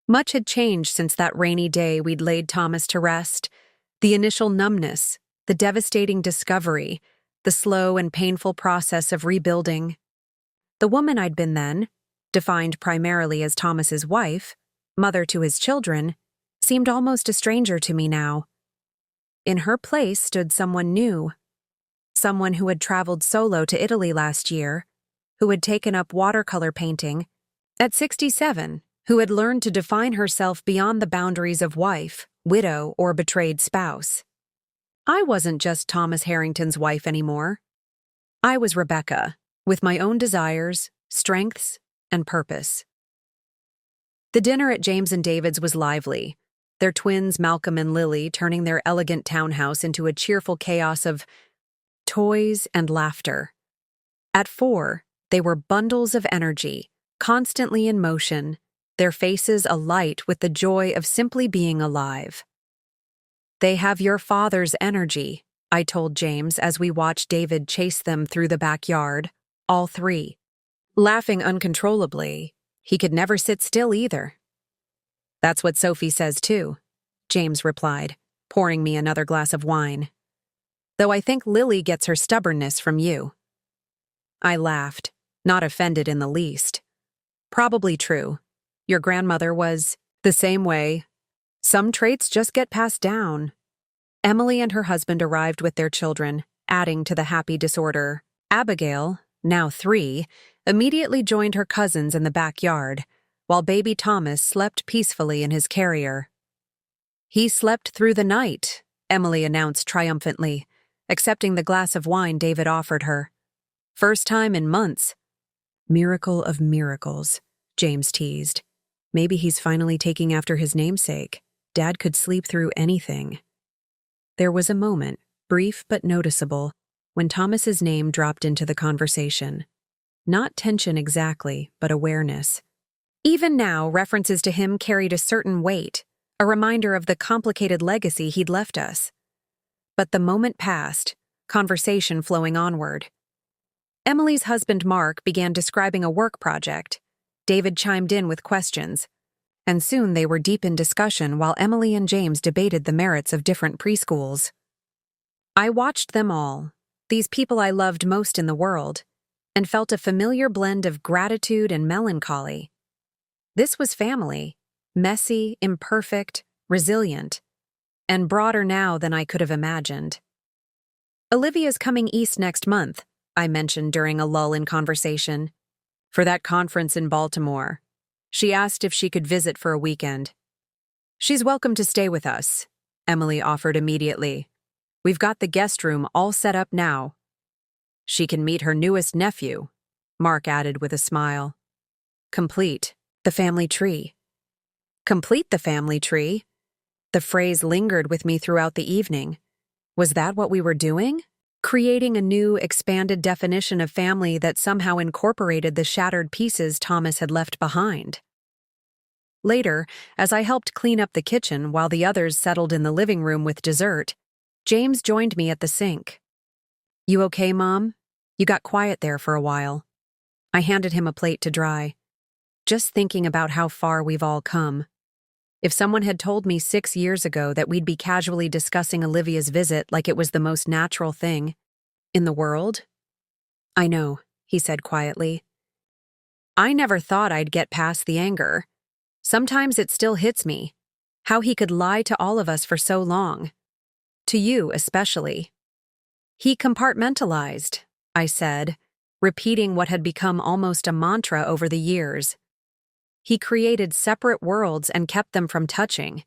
much had changed since that rainy day we'd laid Thomas to rest. The initial numbness, the devastating discovery, the slow and painful process of rebuilding. The woman I'd been then, defined primarily as Thomas's wife, mother to his children, seemed almost a stranger to me now. In her place stood someone new. Someone who had traveled solo to Italy last year, who had taken up watercolor painting, at 67, who had learned to define herself beyond the boundaries of wife, widow, or betrayed spouse. I wasn't just Thomas Harrington's wife anymore. I was Rebecca, with my own desires, strengths, and purpose. The dinner at James and David's was lively, their twins Malcolm and Lily turning their elegant townhouse into a cheerful chaos of toys and laughter. At 4, they were bundles of energy, constantly in motion, their faces alight with the joy of simply being alive. "They have your father's energy," I told James as we watched David chase them through the backyard, all 3. Laughing uncontrollably, he could never sit still either. "That's what Sophie says too," James replied, pouring me another glass of wine. "Though I think Lily gets her stubbornness from you." I laughed, not offended in the least. "Probably true. Your grandmother was the same way. Some traits just get passed down." Emily and her husband arrived with their children, adding to the happy disorder. Abigail, now 3, immediately joined her cousins in the backyard, while baby Thomas slept peacefully in his carrier. "He slept through the night," Emily announced triumphantly, accepting the glass of wine David offered her. "First time in months." "Miracle of miracles," James teased. "Maybe he's finally taking after his namesake. Dad could sleep through anything." There was a moment, brief but noticeable, when Thomas's name dropped into the conversation. Not tension exactly, but awareness. Even now, references to him carried a certain weight, a reminder of the complicated legacy he'd left us. But the moment passed, conversation flowing onward. Emily's husband Mark began describing a work project. David chimed in with questions, and soon they were deep in discussion while Emily and James debated the merits of different preschools. I watched them all, these people I loved most in the world, and felt a familiar blend of gratitude and melancholy. This was family, messy, imperfect, resilient, and broader now than I could have imagined. "Olivia's coming east next month," I mentioned during a lull in conversation, "for that conference in Baltimore. She asked if she could visit for a weekend." "She's welcome to stay with us," Emily offered immediately. "We've got the guest room all set up now." "She can meet her newest nephew," Mark added with a smile. "Complete the family tree." Complete the family tree? The phrase lingered with me throughout the evening. Was that what we were doing? Creating a new, expanded definition of family that somehow incorporated the shattered pieces Thomas had left behind. Later, as I helped clean up the kitchen while the others settled in the living room with dessert, James joined me at the sink. "You okay, Mom? You got quiet there for a while." I handed him a plate to dry. Just thinking about how far we've all come. If someone had told me 6 years ago that we'd be casually discussing Olivia's visit like it was the most natural thing, in the world. I know, he said quietly. I never thought I'd get past the anger. Sometimes it still hits me. How he could lie to all of us for so long. To you, especially. He compartmentalized, I said, repeating what had become almost a mantra over the years. He created separate worlds and kept them from touching.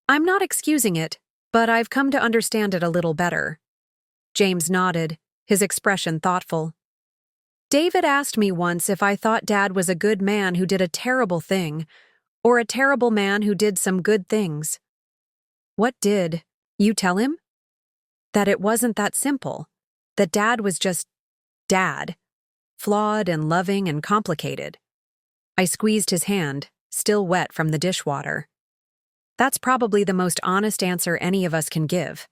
I'm not excusing it, but I've come to understand it a little better. James nodded, his expression thoughtful. David asked me once if I thought Dad was a good man who did a terrible thing, or a terrible man who did some good things. What did you tell him? That it wasn't that simple. That Dad was just Dad, flawed and loving and complicated. I squeezed his hand, still wet from the dishwater. That's probably the most honest answer any of us can give.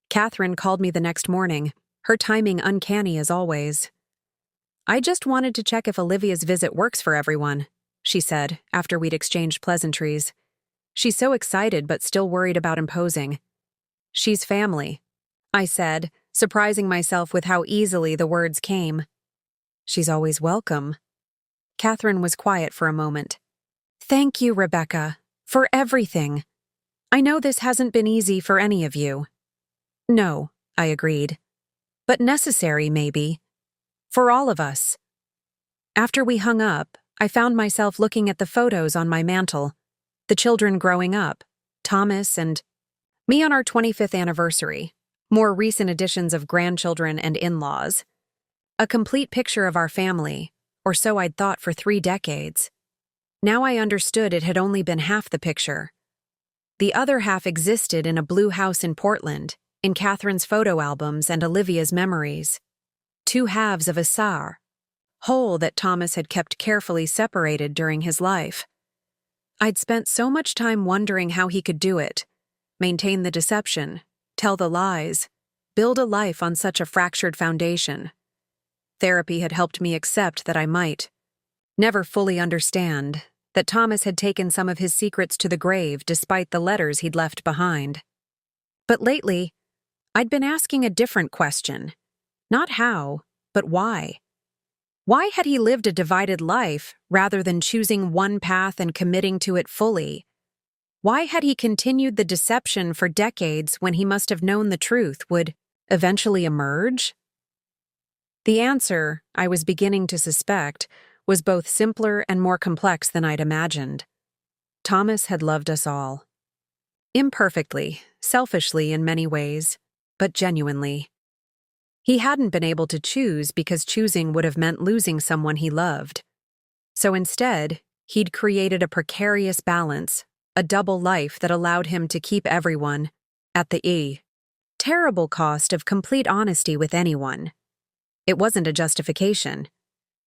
Catherine called me the next morning, her timing uncanny as always. I just wanted to check if Olivia's visit works for everyone, she said, after we'd exchanged pleasantries. She's so excited but still worried about imposing. She's family, I said, surprising myself with how easily the words came. She's always welcome. Catherine was quiet for a moment. Thank you, Rebecca, for everything. I know this hasn't been easy for any of you. No, I agreed. But necessary, maybe. For all of us. After we hung up, I found myself looking at the photos on my mantle. The children growing up, Thomas and me on our 25th anniversary, more recent additions of grandchildren and in-laws. A complete picture of our family, or so I'd thought for 3 decades. Now I understood it had only been half the picture. The other half existed in a blue house in Portland, in Catherine's photo albums and Olivia's memories. 2 halves of a sar, whole that Thomas had kept carefully separated during his life. I'd spent so much time wondering how he could do it, maintain the deception, tell the lies, build a life on such a fractured foundation. Therapy had helped me accept that I might never fully understand that Thomas had taken some of his secrets to the grave despite the letters he'd left behind. But lately, I'd been asking a different question. Not how, but why. Why had he lived a divided life rather than choosing one path and committing to it fully? Why had he continued the deception for decades when he must have known the truth would eventually emerge? The answer, I was beginning to suspect, was both simpler and more complex than I'd imagined. Thomas had loved us all. Imperfectly, selfishly in many ways, but genuinely. He hadn't been able to choose because choosing would have meant losing someone he loved. So instead, he'd created a precarious balance, a double life that allowed him to keep everyone at the terrible cost of complete honesty with anyone. It wasn't a justification.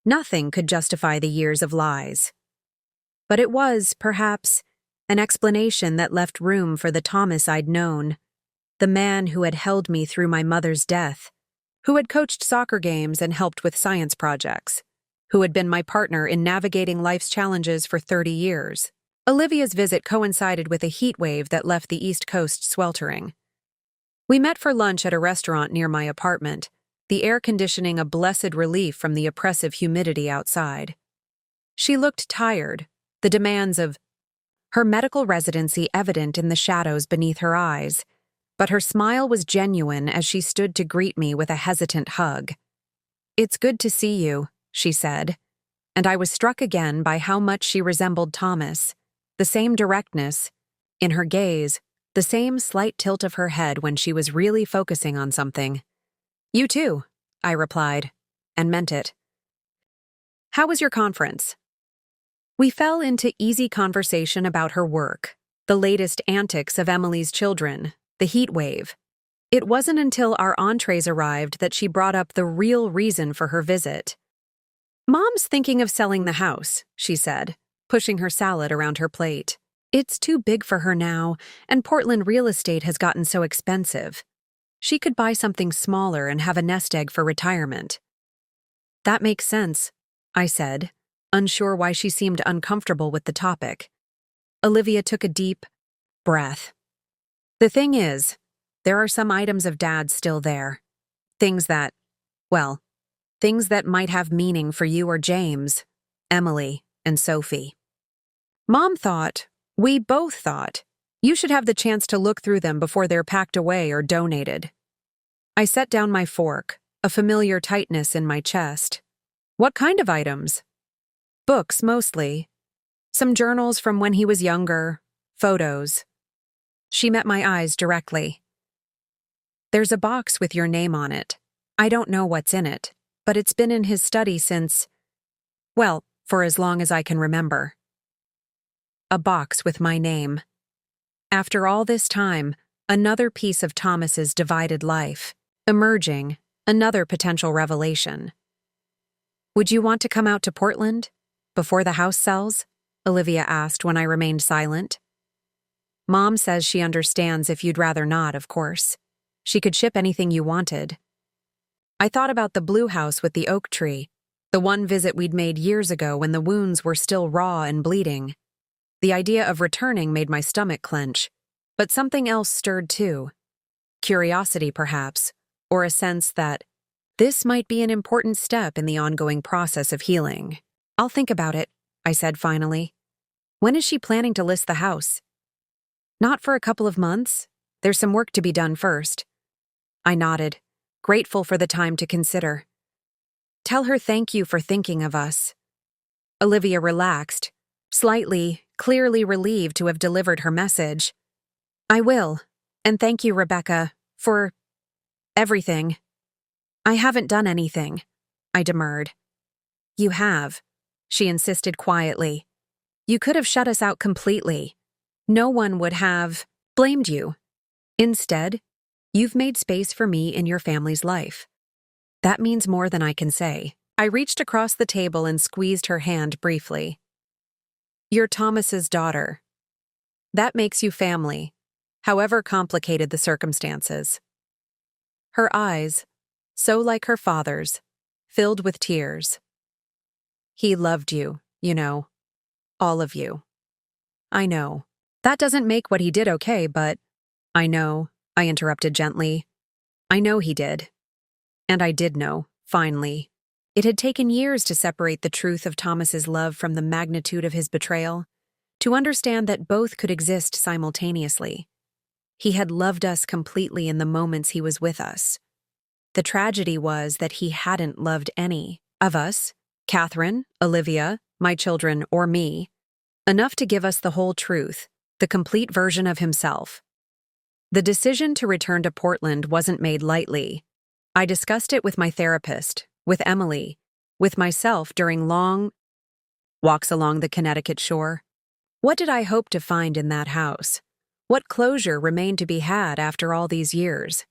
Nothing could justify the years of lies. But it was, perhaps, an explanation that left room for the Thomas I'd known, the man who had held me through my mother's death, who had coached soccer games and helped with science projects, who had been my partner in navigating life's challenges for 30 years. Olivia's visit coincided with a heat wave that left the East Coast sweltering. We met for lunch at a restaurant near my apartment, the air conditioning a blessed relief from the oppressive humidity outside. She looked tired, the demands of her medical residency evident in the shadows beneath her eyes, but her smile was genuine as she stood to greet me with a hesitant hug. "It's good to see you," she said, and I was struck again by how much she resembled Thomas, the same directness in her gaze, the same slight tilt of her head when she was really focusing on something. "You too," I replied, and meant it. "How was your conference?" We fell into easy conversation about her work, the latest antics of Emily's children, the heat wave. It wasn't until our entrees arrived that she brought up the real reason for her visit. "Mom's thinking of selling the house," she said, pushing her salad around her plate. "It's too big for her now, and Portland real estate has gotten so expensive. She could buy something smaller and have a nest egg for retirement." "That makes sense," I said, unsure why she seemed uncomfortable with the topic. Olivia took a deep breath. "The thing is, there are some items of Dad's still there. Things that, well, things that might have meaning for you or James, Emily, and Sophie. We both thought, you should have the chance to look through them before they're packed away or donated. I set down my fork, a familiar tightness in my chest. What kind of items? Books, mostly. Some journals from when he was younger, photos. She met my eyes directly. There's a box with your name on it. I don't know what's in it, but it's been in his study since, well, for as long as I can remember. A box with my name. After all this time, another piece of Thomas's divided life, emerging, another potential revelation. Would you want to come out to Portland? Before the house sells? Olivia asked when I remained silent. Mom says she understands if you'd rather not, of course. She could ship anything you wanted. I thought about the blue house with the oak tree, the one visit we'd made years ago when the wounds were still raw and bleeding. The idea of returning made my stomach clench, but something else stirred too. Curiosity, perhaps, or a sense that this might be an important step in the ongoing process of healing. I'll think about it, I said finally. When is she planning to list the house? Not for a couple of months. There's some work to be done first. I nodded, grateful for the time to consider. Tell her thank you for thinking of us. Olivia relaxed, slightly, clearly relieved to have delivered her message. I will, and thank you, Rebecca, for everything. I haven't done anything, I demurred. You have, she insisted quietly. You could have shut us out completely. No one would have blamed you. Instead, you've made space for me in your family's life. That means more than I can say. I reached across the table and squeezed her hand briefly. You're Thomas's daughter. That makes you family, however complicated the circumstances. Her eyes, so like her father's, filled with tears. He loved you, you know. All of you. I know. That doesn't make what he did okay, but I know, I interrupted gently. I know he did. And I did know, finally. It had taken years to separate the truth of Thomas's love from the magnitude of his betrayal, to understand that both could exist simultaneously. He had loved us completely in the moments he was with us. The tragedy was that he hadn't loved any of us, Catherine, Olivia, my children, or me, enough to give us the whole truth, the complete version of himself. The decision to return to Portland wasn't made lightly. I discussed it with my therapist, with Emily, with myself during long walks along the Connecticut shore. What did I hope to find in that house? What closure remained to be had after all these years?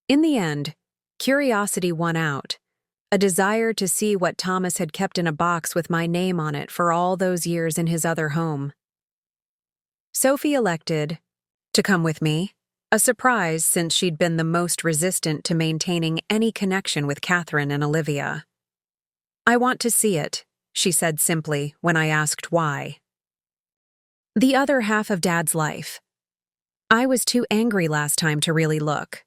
In the end, curiosity won out, a desire to see what Thomas had kept in a box with my name on it for all those years in his other home. Sophie elected to come with me, a surprise since she'd been the most resistant to maintaining any connection with Catherine and Olivia. I want to see it, she said simply when I asked why. The other half of Dad's life. I was too angry last time to really look.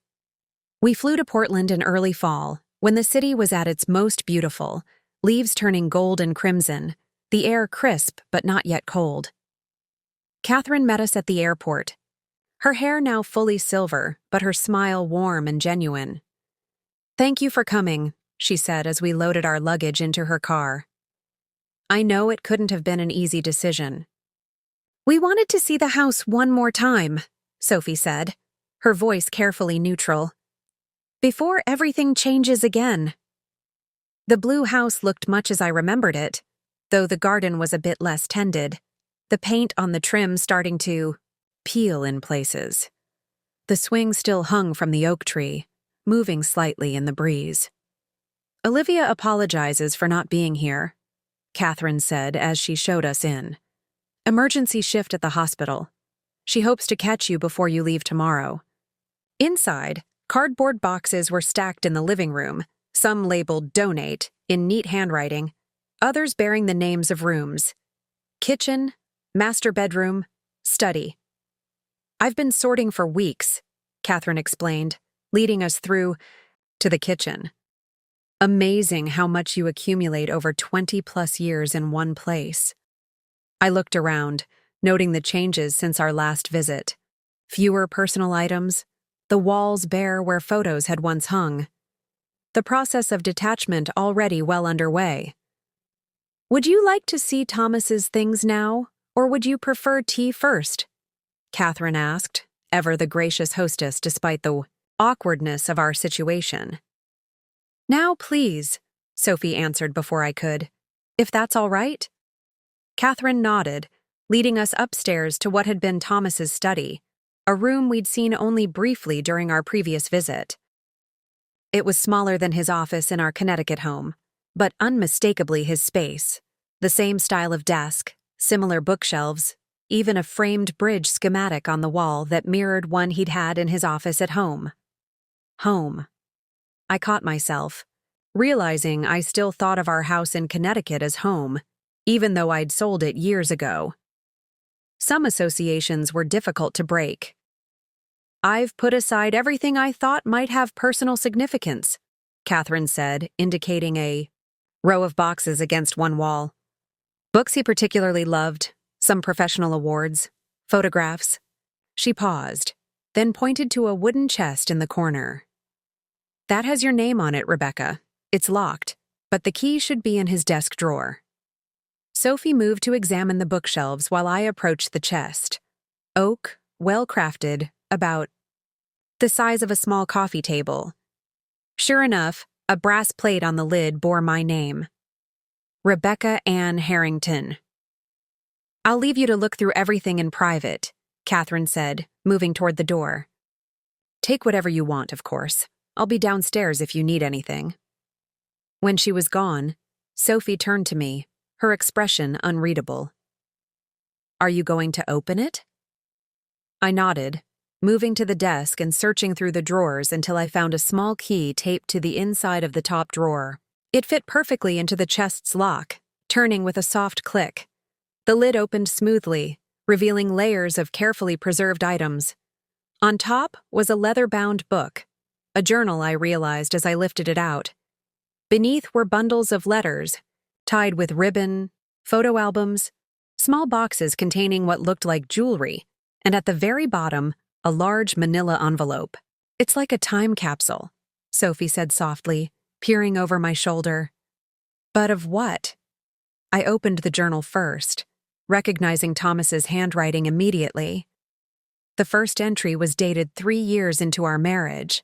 We flew to Portland in early fall, when the city was at its most beautiful, leaves turning gold and crimson, the air crisp but not yet cold. Catherine met us at the airport, her hair now fully silver, but her smile warm and genuine. Thank you for coming, she said as we loaded our luggage into her car. I know it couldn't have been an easy decision. We wanted to see the house one more time, Sophie said, her voice carefully neutral. Before everything changes again. The blue house looked much as I remembered it, though the garden was a bit less tended, the paint on the trim starting to peel in places. The swing still hung from the oak tree, moving slightly in the breeze. Olivia apologizes for not being here, Catherine said as she showed us in. Emergency shift at the hospital. She hopes to catch you before you leave tomorrow. Inside, cardboard boxes were stacked in the living room, some labeled Donate in neat handwriting, others bearing the names of rooms. Kitchen, master bedroom, study. I've been sorting for weeks, Catherine explained, leading us through to the kitchen. Amazing how much you accumulate over 20+ years in one place. I looked around, noting the changes since our last visit. Fewer personal items, the walls bare where photos had once hung. The process of detachment already well underway. Would you like to see Thomas's things now, or would you prefer tea first? Catherine asked, ever the gracious hostess despite the awkwardness of our situation. Now, please, Sophie answered before I could. If that's all right? Catherine nodded, leading us upstairs to what had been Thomas's study, a room we'd seen only briefly during our previous visit. It was smaller than his office in our Connecticut home, but unmistakably his space. The same style of desk, similar bookshelves, even a framed bridge schematic on the wall that mirrored one he'd had in his office at home. Home. I caught myself, realizing I still thought of our house in Connecticut as home, even though I'd sold it years ago. Some associations were difficult to break. I've put aside everything I thought might have personal significance, Catherine said, indicating a row of boxes against one wall. Books he particularly loved, some professional awards, photographs. She paused, then pointed to a wooden chest in the corner. That has your name on it, Rebecca. It's locked, but the key should be in his desk drawer. Sophie moved to examine the bookshelves while I approached the chest. Oak, well-crafted, about the size of a small coffee table. Sure enough, a brass plate on the lid bore my name. Rebecca Ann Harrington. I'll leave you to look through everything in private, Catherine said, moving toward the door. Take whatever you want, of course. I'll be downstairs if you need anything. When she was gone, Sophie turned to me, her expression unreadable. Are you going to open it? I nodded, moving to the desk and searching through the drawers until I found a small key taped to the inside of the top drawer. It fit perfectly into the chest's lock, turning with a soft click. The lid opened smoothly, revealing layers of carefully preserved items. On top was a leather-bound book, a journal I realized as I lifted it out. Beneath were bundles of letters, tied with ribbon, photo albums, small boxes containing what looked like jewelry, and at the very bottom, a large manila envelope. It's like a time capsule, Sophie said softly, peering over my shoulder. But of what? I opened the journal first, recognizing Thomas's handwriting immediately. The first entry was dated 3 years into our marriage.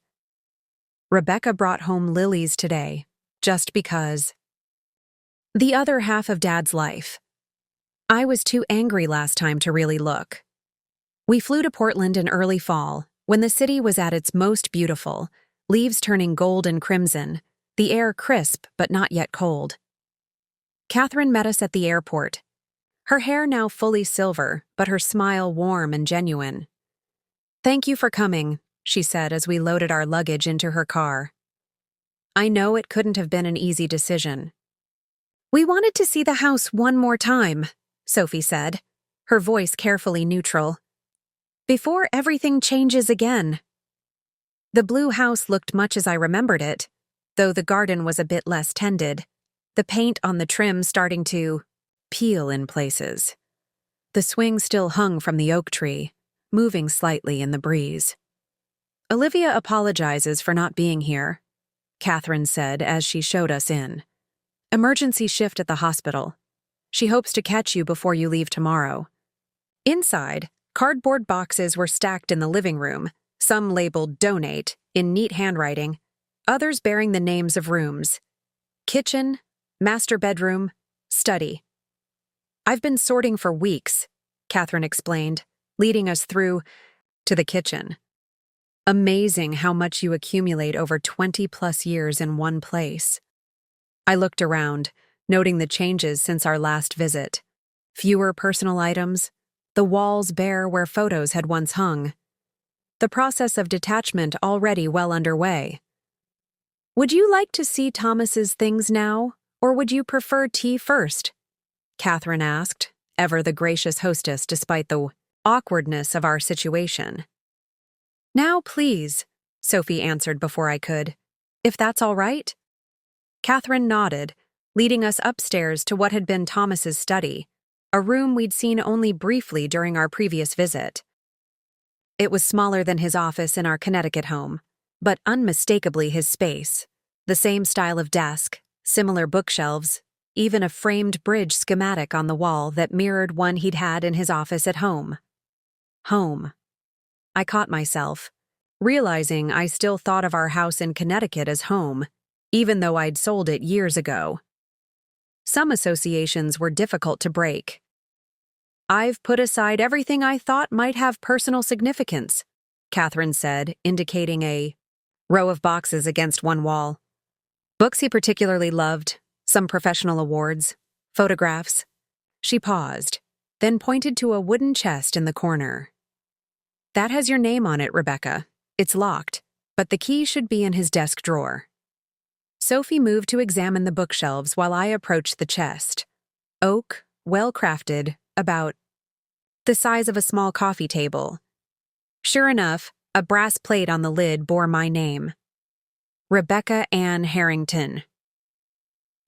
Rebecca brought home lilies today, just because. The other half of Dad's life. I was too angry last time to really look. We flew to Portland in early fall, when the city was at its most beautiful, leaves turning gold and crimson, the air crisp but not yet cold. Catherine met us at the airport, her hair now fully silver, but her smile warm and genuine. Thank you for coming, she said as we loaded our luggage into her car. I know it couldn't have been an easy decision. We wanted to see the house one more time, Sophie said, her voice carefully neutral. Before everything changes again. The blue house looked much as I remembered it, though the garden was a bit less tended, the paint on the trim starting to peel in places. The swing still hung from the oak tree, moving slightly in the breeze. Olivia apologizes for not being here, Catherine said as she showed us in. Emergency shift at the hospital. She hopes to catch you before you leave tomorrow. Inside, cardboard boxes were stacked in the living room, some labeled Donate in neat handwriting, others bearing the names of rooms. Kitchen, master bedroom, study. I've been sorting for weeks, Catherine explained, leading us through to the kitchen. Amazing how much you accumulate over 20+ years in one place. I looked around, noting the changes since our last visit. Fewer personal items, the walls bare where photos had once hung. The process of detachment already well underway. Would you like to see Thomas's things now, or would you prefer tea first? Catherine asked, ever the gracious hostess despite the awkwardness of our situation. Now, please, Sophie answered before I could. if that's all right. Catherine nodded, leading us upstairs to what had been Thomas's study, a room we'd seen only briefly during our previous visit. It was smaller than his office in our Connecticut home, but unmistakably his space. The same style of desk, similar bookshelves, even a framed bridge schematic on the wall that mirrored one he'd had in his office at home. Home. I caught myself, realizing I still thought of our house in Connecticut as home, even though I'd sold it years ago. Some associations were difficult to break. "I've put aside everything I thought might have personal significance," Catherine said, indicating a row of boxes against one wall. Books he particularly loved, some professional awards, photographs. She paused, then pointed to a wooden chest in the corner. "That has your name on it, Rebecca. It's locked, but the key should be in his desk drawer." Sophie moved to examine the bookshelves while I approached the chest. Oak, well-crafted, about the size of a small coffee table. Sure enough, a brass plate on the lid bore my name. Rebecca Ann Harrington.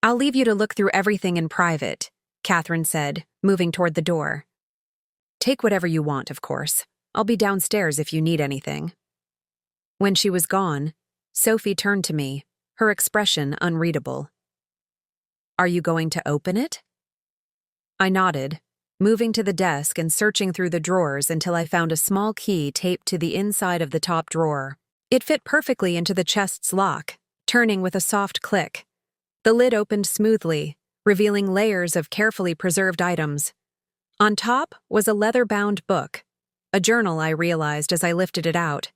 "I'll leave you to look through everything in private," Catherine said, moving toward the door. "Take whatever you want, of course. I'll be downstairs if you need anything." When she was gone, Sophie turned to me, her expression unreadable. "Are you going to open it?" I nodded, moving to the desk and searching through the drawers until I found a small key taped to the inside of the top drawer. It fit perfectly into the chest's lock, turning with a soft click. The lid opened smoothly, revealing layers of carefully preserved items. On top was a leather-bound book, a journal I realized as I lifted it out.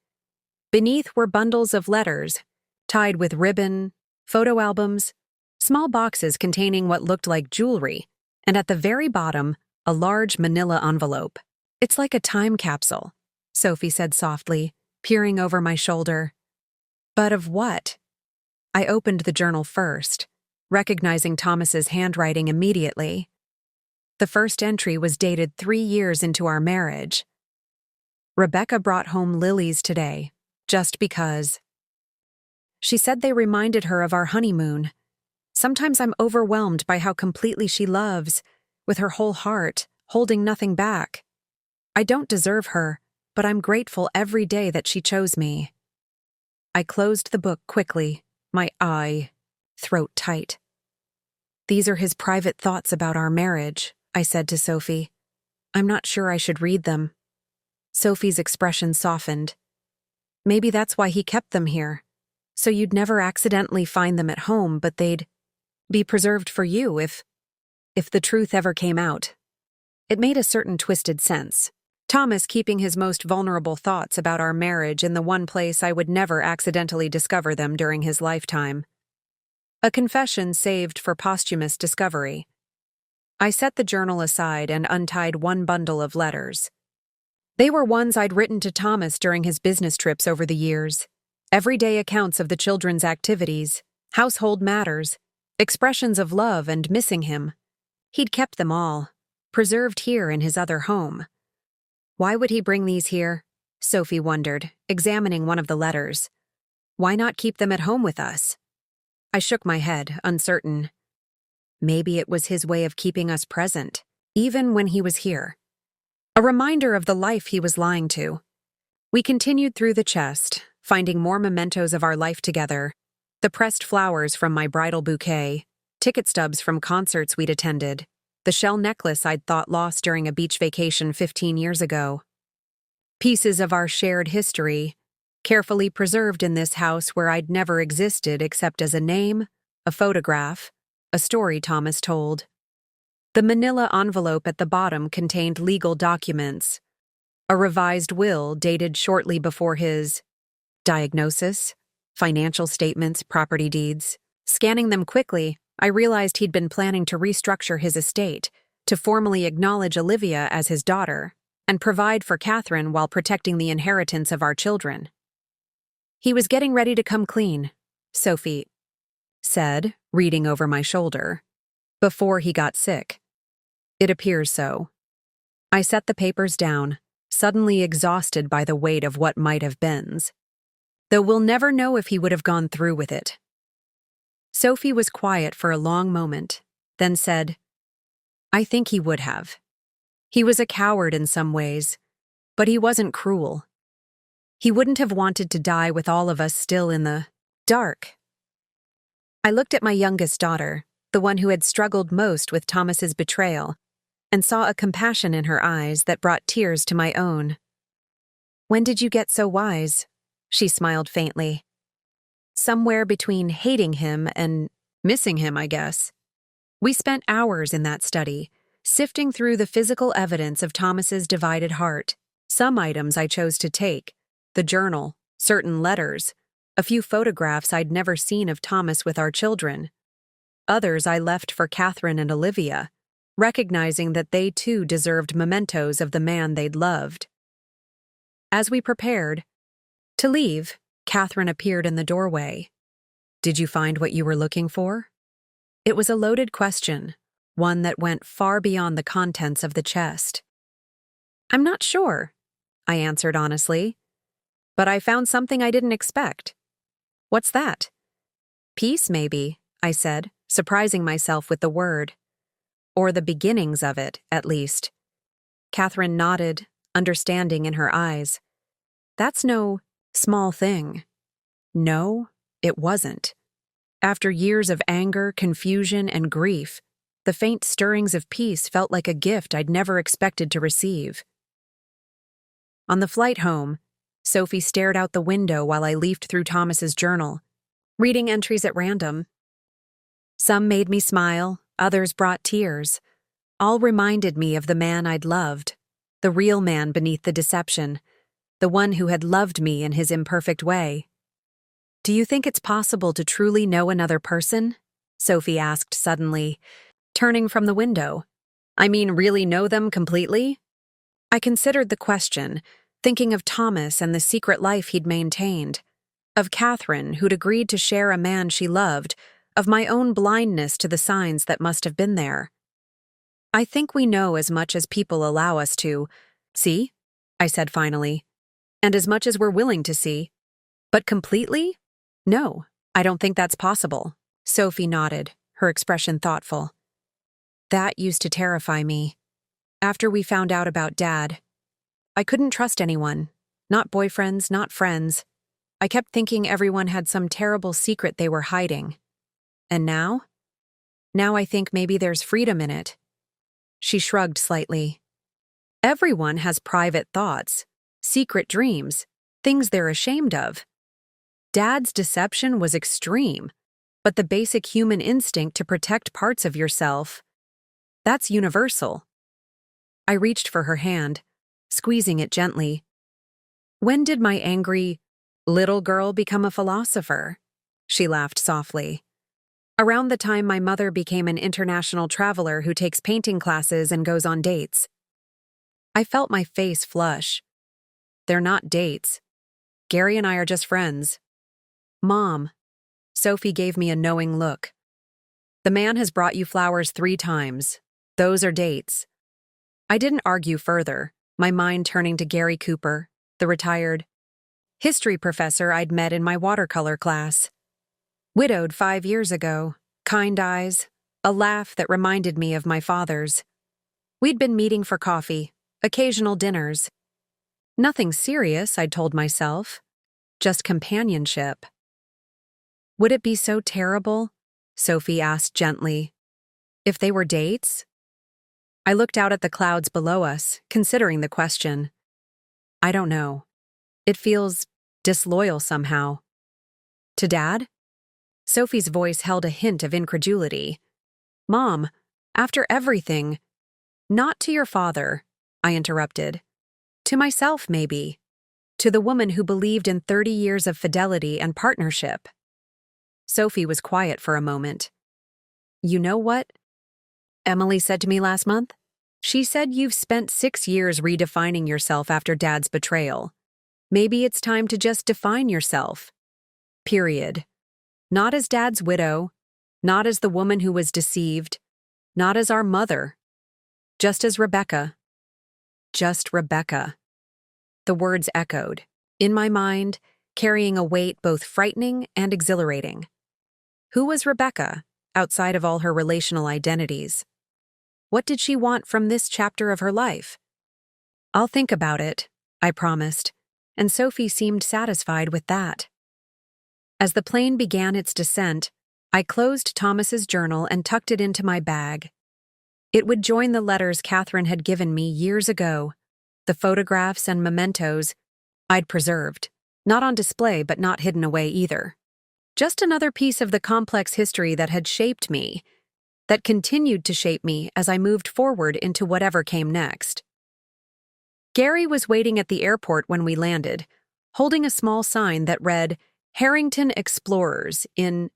Beneath were bundles of letters, tied with ribbon, photo albums, small boxes containing what looked like jewelry, and at the very bottom, a large manila envelope. "It's like a time capsule," Sophie said softly, peering over my shoulder. "But of what?" I opened the journal first, recognizing Thomas's handwriting immediately. The first entry was dated 3 years into our marriage. "Rebecca brought home lilies today, just because." She said they reminded her of our honeymoon. Sometimes I'm overwhelmed by how completely she loves, with her whole heart, holding nothing back. I don't deserve her, but I'm grateful every day that she chose me. I closed the book quickly, my throat tight. "These are his private thoughts about our marriage," I said to Sophie. "I'm not sure I should read them." Sophie's expression softened. "Maybe that's why he kept them here. So you'd never accidentally find them at home, but they'd be preserved for you if the truth ever came out." It made a certain twisted sense. Thomas keeping his most vulnerable thoughts about our marriage in the one place I would never accidentally discover them during his lifetime. A confession saved for posthumous discovery. I set the journal aside and untied one bundle of letters. They were ones I'd written to Thomas during his business trips over the years. Everyday accounts of the children's activities, household matters, expressions of love and missing him. He'd kept them all, preserved here in his other home. Why would he bring these here? Sophie wondered, examining one of the letters. Why not keep them at home with us? I shook my head, uncertain. Maybe it was his way of keeping us present, even when he was here. A reminder of the life he was lying to. We continued through the chest, finding more mementos of our life together. The pressed flowers from my bridal bouquet, ticket stubs from concerts we'd attended, the shell necklace I'd thought lost during a beach vacation 15 years ago. Pieces of our shared history, carefully preserved in this house where I'd never existed except as a name, a photograph, a story Thomas told. The manila envelope at the bottom contained legal documents, a revised will dated shortly before his diagnosis, financial statements, property deeds. Scanning them quickly, I realized he'd been planning to restructure his estate, to formally acknowledge Olivia as his daughter, and provide for Catherine while protecting the inheritance of our children. He was getting ready to come clean, Sophie said, reading over my shoulder, before he got sick. It appears so. I set the papers down, suddenly exhausted by the weight of what might have beens. though we'll never know if he would have gone through with it. Sophie was quiet for a long moment, then said, I think he would have. He was a coward in some ways, but he wasn't cruel. He wouldn't have wanted to die with all of us still in the dark. I looked at my youngest daughter, the one who had struggled most with Thomas's betrayal, and saw a compassion in her eyes that brought tears to my own. When did you get so wise? She smiled faintly. Somewhere between hating him and missing him, I guess. We spent hours in that study, sifting through the physical evidence of Thomas's divided heart. Some items I chose to take, the journal, certain letters, a few photographs I'd never seen of Thomas with our children. Others I left for Catherine and Olivia, recognizing that they too deserved mementos of the man they'd loved. As we prepared to leave, Catherine appeared in the doorway. Did you find what you were looking for? It was a loaded question, one that went far beyond the contents of the chest. I'm not sure, I answered honestly, but I found something I didn't expect. What's that? Peace, maybe, I said, surprising myself with the word. Or the beginnings of it, at least. Catherine nodded, understanding in her eyes. That's no small thing. No, it wasn't. After years of anger, confusion, and grief, the faint stirrings of peace felt like a gift I'd never expected to receive. On the flight home, Sophie stared out the window while I leafed through Thomas's journal, reading entries at random. Some made me smile, others brought tears. All reminded me of the man I'd loved, the real man beneath the deception, the one who had loved me in his imperfect way. Do you think it's possible to truly know another person? Sophie asked suddenly, turning from the window. I mean, really know them completely? I considered the question, thinking of Thomas and the secret life he'd maintained, of Catherine, who'd agreed to share a man she loved, of my own blindness to the signs that must have been there. I think we know as much as people allow us to. See? I said finally. And as much as we're willing to see. But completely? No, I don't think that's possible. Sophie nodded, her expression thoughtful. That used to terrify me. After we found out about Dad, I couldn't trust anyone. Not boyfriends, not friends. I kept thinking everyone had some terrible secret they were hiding. And now? Now I think maybe there's freedom in it. She shrugged slightly. Everyone has private thoughts, secret dreams, things they're ashamed of. Dad's deception was extreme, but the basic human instinct to protect parts of yourself, that's universal. I reached for her hand, squeezing it gently. When did my angry little girl become a philosopher? She laughed softly. Around the time my mother became an international traveler who takes painting classes and goes on dates. I felt my face flush. They're not dates. Gary and I are just friends. Mom. Sophie gave me a knowing look. The man has brought you flowers 3 times. Those are dates. I didn't argue further, my mind turning to Gary Cooper, the retired history professor I'd met in my watercolor class. Widowed 5 years ago, kind eyes, a laugh that reminded me of my father's. We'd been meeting for coffee, occasional dinners. Nothing serious, I'd told myself. Just companionship. Would it be so terrible? Sophie asked gently. If they were dates? I looked out at the clouds below us, considering the question. I don't know. It feels disloyal somehow. To Dad? Sophie's voice held a hint of incredulity. Mom, after everything. Not to your father, I interrupted. To myself, maybe. To the woman who believed in 30 years of fidelity and partnership. Sophie was quiet for a moment. You know what Emily said to me last month? She said you've spent 6 years redefining yourself after Dad's betrayal. Maybe it's time to just define yourself. Period. Not as Dad's widow, not as the woman who was deceived, not as our mother. Just as Rebecca. Just Rebecca. The words echoed. In my mind, carrying a weight both frightening and exhilarating. Who was Rebecca, outside of all her relational identities? What did she want from this chapter of her life? "I'll think about it," I promised, and Sophie seemed satisfied with that. As the plane began its descent, I closed Thomas's journal and tucked it into my bag. It would join the letters Catherine had given me years ago, the photographs and mementos I'd preserved, not on display but not hidden away either. Just another piece of the complex history that had shaped me, that continued to shape me as I moved forward into whatever came next. Gary was waiting at the airport when we landed, holding a small sign that read, "Harrington Explorers," in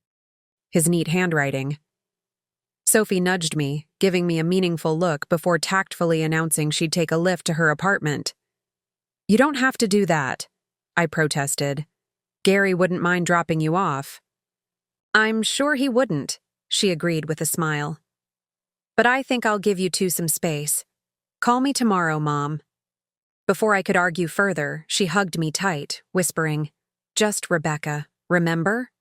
his neat handwriting. Sophie nudged me, giving me a meaningful look before tactfully announcing she'd take a lift to her apartment. "You don't have to do that," I protested. "Gary wouldn't mind dropping you off." "I'm sure he wouldn't," she agreed with a smile. "But I think I'll give you two some space. Call me tomorrow, Mom." Before I could argue further, she hugged me tight, whispering, "Just Rebecca, remember?"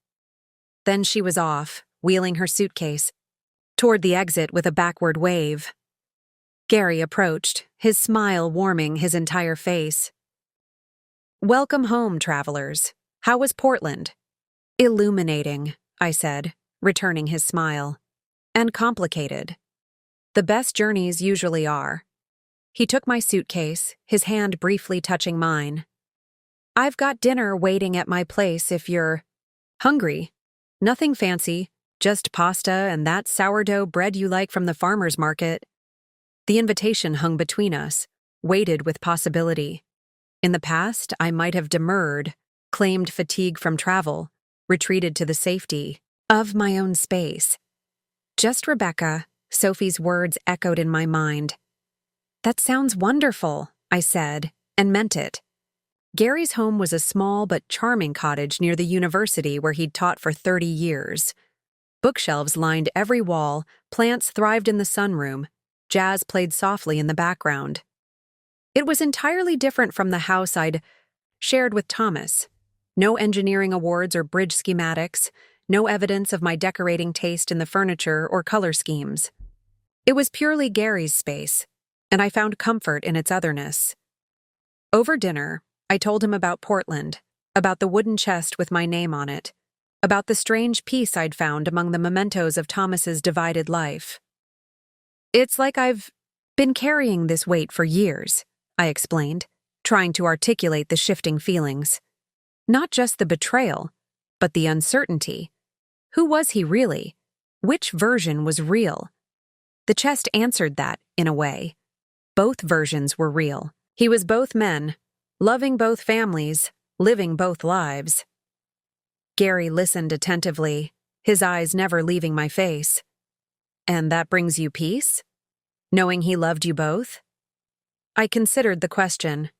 Then she was off, wheeling her suitcase toward the exit with a backward wave. Gary approached, his smile warming his entire face. "Welcome home, travelers. How was Portland?" "Illuminating," I said, returning his smile. "And complicated. The best journeys usually are." He took my suitcase, his hand briefly touching mine. "I've got dinner waiting at my place if you're hungry. Nothing fancy, just pasta and that sourdough bread you like from the farmer's market." The invitation hung between us, weighted with possibility. In the past, I might have demurred, claimed fatigue from travel, retreated to the safety of my own space. "Just Rebecca," Sophie's words echoed in my mind. "That sounds wonderful," I said, and meant it. Gary's home was a small but charming cottage near the university where he'd taught for 30 years. Bookshelves lined every wall, plants thrived in the sunroom, jazz played softly in the background. It was entirely different from the house I'd shared with Thomas. No engineering awards or bridge schematics, no evidence of my decorating taste in the furniture or color schemes. It was purely Gary's space, and I found comfort in its otherness. Over dinner, I told him about Portland, about the wooden chest with my name on it, about the strange peace I'd found among the mementos of Thomas's divided life. "It's like I've been carrying this weight for years," I explained, trying to articulate the shifting feelings. Not just the betrayal, but the uncertainty. Who was he really? Which version was real? The chest answered that, in a way. Both versions were real. He was both men, loving both families, living both lives. Gary listened attentively, his eyes never leaving my face. "And that brings you peace? Knowing he loved you both?" I considered the question.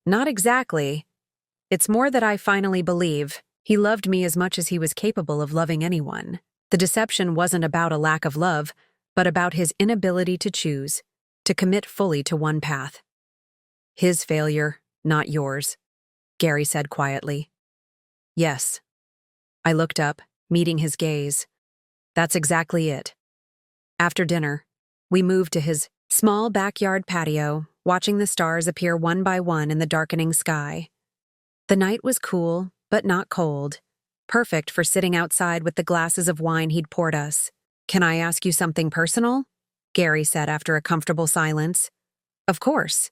"Not exactly. It's more that I finally believe he loved me as much as he was capable of loving anyone. The deception wasn't about a lack of love, but about his inability to choose, to commit fully to one path." "His failure, not yours," Gary said quietly. "Yes." I looked up, meeting his gaze. "That's exactly it." After dinner, we moved to his small backyard patio, watching the stars appear one by one in the darkening sky. The night was cool, but not cold, perfect for sitting outside with the glasses of wine he'd poured us. "Can I ask you something personal?" Gary said after a comfortable silence. "Of course."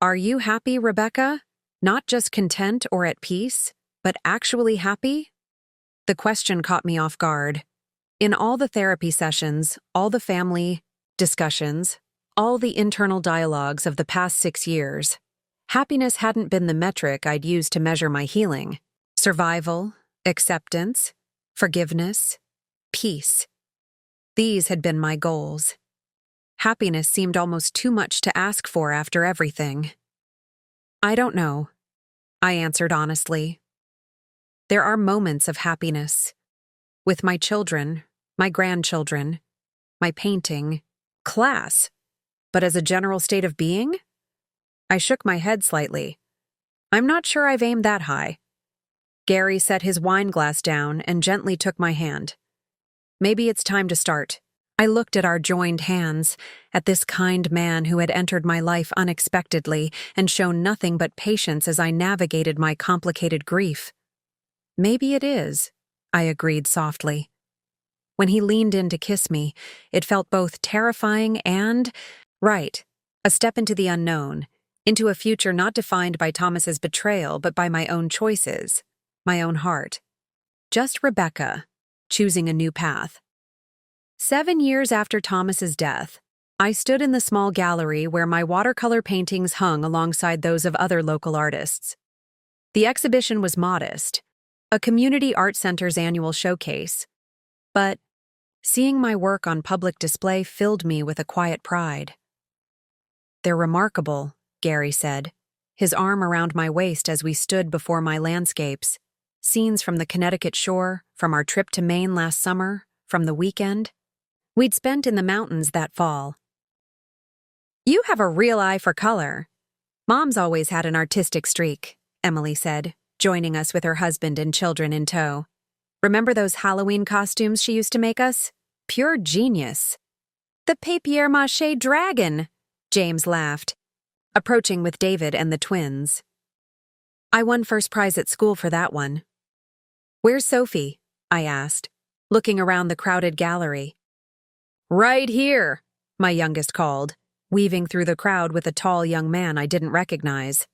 "Are you happy, Rebecca? Not just content or at peace, but actually happy?" The question caught me off guard. In all the therapy sessions, all the family discussions, all the internal dialogues of the past 6 years, happiness hadn't been the metric I'd used to measure my healing. Survival, acceptance, forgiveness, peace. These had been my goals. Happiness seemed almost too much to ask for after everything. "I don't know," I answered honestly. There are moments of happiness. With my children, my grandchildren, my painting, class. But as a general state of being? I shook my head slightly. I'm not sure I've aimed that high. Gary set his wine glass down and gently took my hand. Maybe it's time to start. I looked at our joined hands, at this kind man who had entered my life unexpectedly and shown nothing but patience as I navigated my complicated grief. Maybe it is, I agreed softly. When he leaned in to kiss me, it felt both terrifying and, right, a step into the unknown, into a future not defined by Thomas's betrayal but by my own choices, my own heart. Just Rebecca, choosing a new path. 7 years after Thomas's death, I stood in the small gallery where my watercolor paintings hung alongside those of other local artists. The exhibition was modest, a community art center's annual showcase, but seeing my work on public display filled me with a quiet pride. "They're remarkable," Gary said, his arm around my waist as we stood before my landscapes, scenes from the Connecticut shore, from our trip to Maine last summer, from the weekend we'd spent in the mountains that fall. "You have a real eye for color. Mom's always had an artistic streak," Emily said, joining us with her husband and children in tow. "Remember those Halloween costumes she used to make us? Pure genius." "The papier-mâché dragon," James laughed, approaching with David and the twins. "I won first prize at school for that one." "Where's Sophie?" I asked, looking around the crowded gallery. "Right here," my youngest called, weaving through the crowd with a tall young man I didn't recognize.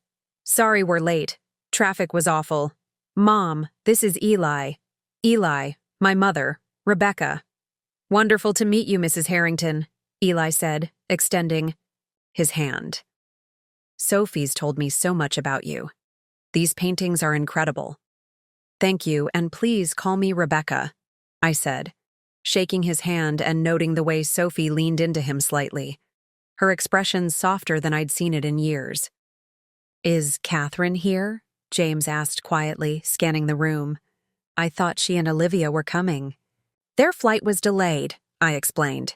"Sorry we're late. Traffic was awful. Mom, this is Eli. Eli, my mother, Rebecca." "Wonderful to meet you, Mrs. Harrington," Eli said, extending his hand. "Sophie's told me so much about you. These paintings are incredible." "Thank you, and please call me Rebecca," I said, shaking his hand and noting the way Sophie leaned into him slightly, her expression softer than I'd seen it in years. "Is Catherine here?" James asked quietly, scanning the room. "I thought she and Olivia were coming." "Their flight was delayed," I explained.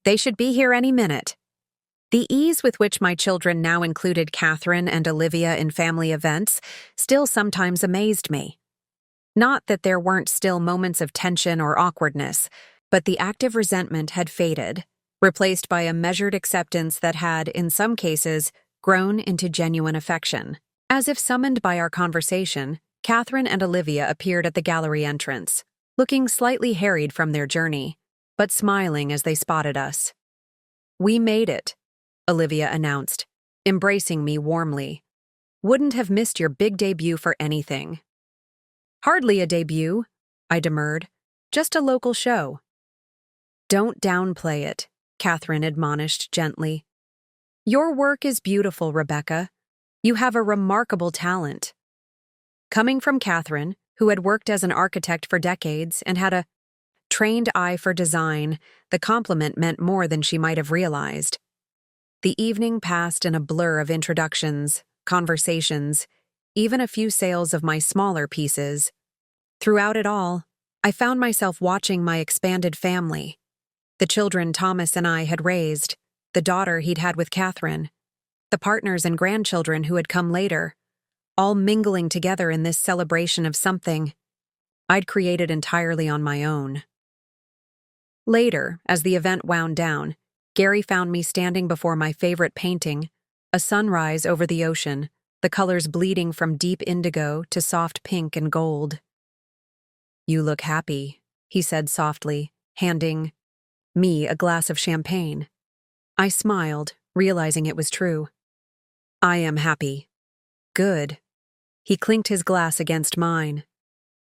"They should be here any minute." The ease with which my children now included Catherine and Olivia in family events still sometimes amazed me. Not that there weren't still moments of tension or awkwardness, but the active resentment had faded, replaced by a measured acceptance that had, in some cases, grown into genuine affection. As if summoned by our conversation, Catherine and Olivia appeared at the gallery entrance, looking slightly harried from their journey, but smiling as they spotted us. "We made it," Olivia announced, embracing me warmly. "Wouldn't have missed your big debut for anything." "Hardly a debut," I demurred. "Just a local show." "Don't downplay it," Catherine admonished gently. "Your work is beautiful, Rebecca. You have a remarkable talent." Coming from Catherine, who had worked as an architect for decades and had a trained eye for design, the compliment meant more than she might have realized. The evening passed in a blur of introductions, conversations, even a few sales of my smaller pieces. Throughout it all, I found myself watching my expanded family. The children Thomas and I had raised, the daughter he'd had with Catherine, the partners and grandchildren who had come later, all mingling together in this celebration of something I'd created entirely on my own. Later, as the event wound down, Gary found me standing before my favorite painting, a sunrise over the ocean, the colors bleeding from deep indigo to soft pink and gold. "You look happy," he said softly, handing me a glass of champagne. I smiled, realizing it was true. "I am happy." "Good." He clinked his glass against mine.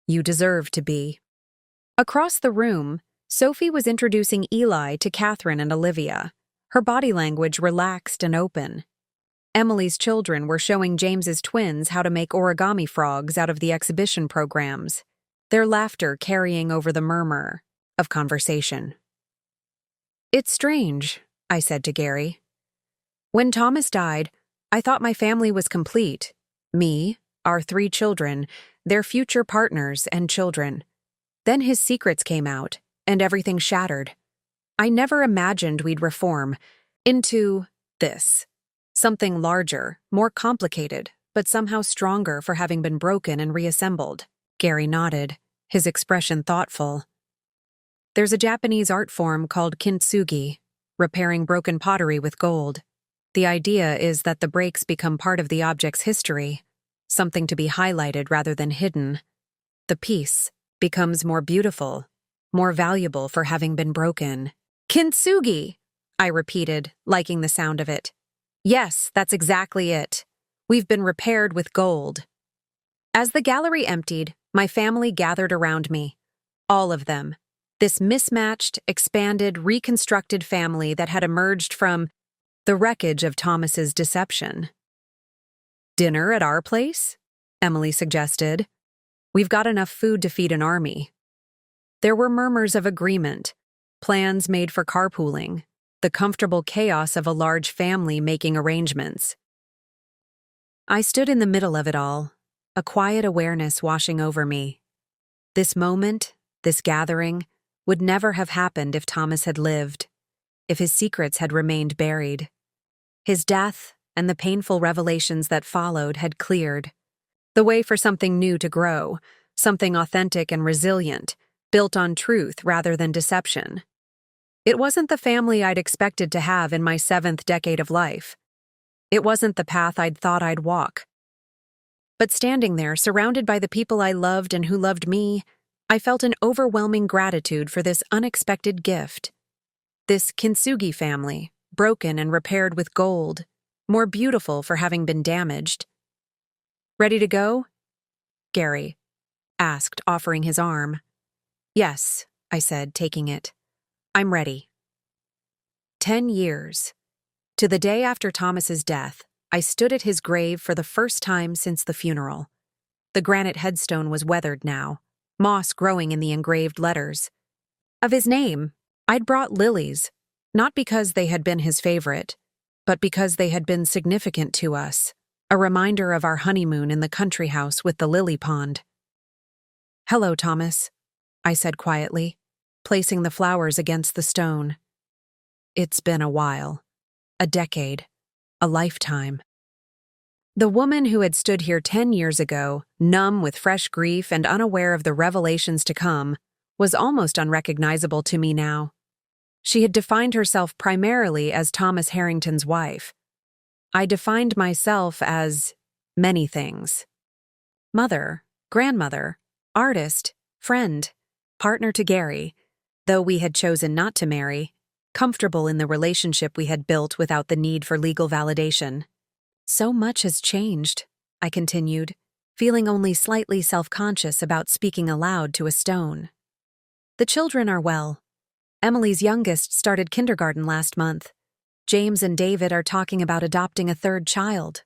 "You deserve to be." Across the room, Sophie was introducing Eli to Catherine and Olivia, her body language relaxed and open. Emily's children were showing James's twins how to make origami frogs out of the exhibition programs, their laughter carrying over the murmur of conversation. "It's strange," I said to Gary. "When Thomas died, I thought my family was complete. Me, our 3 children, their future partners and children. Then his secrets came out, and everything shattered. I never imagined we'd reform into this. Something larger, more complicated, but somehow stronger for having been broken and reassembled." Gary nodded, his expression thoughtful. There's a Japanese art form called kintsugi, repairing broken pottery with gold. The idea is that the breaks become part of the object's history, something to be highlighted rather than hidden. The piece becomes more beautiful, more valuable for having been broken. Kintsugi, I repeated, liking the sound of it. Yes, that's exactly it. We've been repaired with gold. As the gallery emptied, my family gathered around me. All of them. This mismatched, expanded, reconstructed family that had emerged from the wreckage of Thomas's deception. Dinner at our place? Emily suggested. We've got enough food to feed an army. There were murmurs of agreement, plans made for carpooling, the comfortable chaos of a large family making arrangements. I stood in the middle of it all, a quiet awareness washing over me. This moment, this gathering, would never have happened if Thomas had lived, if his secrets had remained buried. His death and the painful revelations that followed had cleared the way for something new to grow, something authentic and resilient, built on truth rather than deception. It wasn't the family I'd expected to have in my 7th decade of life. It wasn't the path I'd thought I'd walk. But standing there, surrounded by the people I loved and who loved me, I felt an overwhelming gratitude for this unexpected gift. This kintsugi family, broken and repaired with gold, more beautiful for having been damaged. Ready to go? Gary asked, offering his arm. Yes, I said, taking it. I'm ready. 10 years. To the day after Thomas's death, I stood at his grave for the first time since the funeral. The granite headstone was weathered now, moss growing in the engraved letters. Of his name, I'd brought lilies, not because they had been his favorite, but because they had been significant to us, a reminder of our honeymoon in the country house with the lily pond. Hello, Thomas, I said quietly, placing the flowers against the stone. It's been a while, a decade, a lifetime. The woman who had stood here 10 years ago, numb with fresh grief and unaware of the revelations to come, was almost unrecognizable to me now. She had defined herself primarily as Thomas Harrington's wife. I defined myself as many things. Mother, grandmother, artist, friend, partner to Gary, though we had chosen not to marry, comfortable in the relationship we had built without the need for legal validation. So much has changed, I continued, feeling only slightly self-conscious about speaking aloud to a stone. The children are well. Emily's youngest started kindergarten last month. James and David are talking about adopting a 3rd child.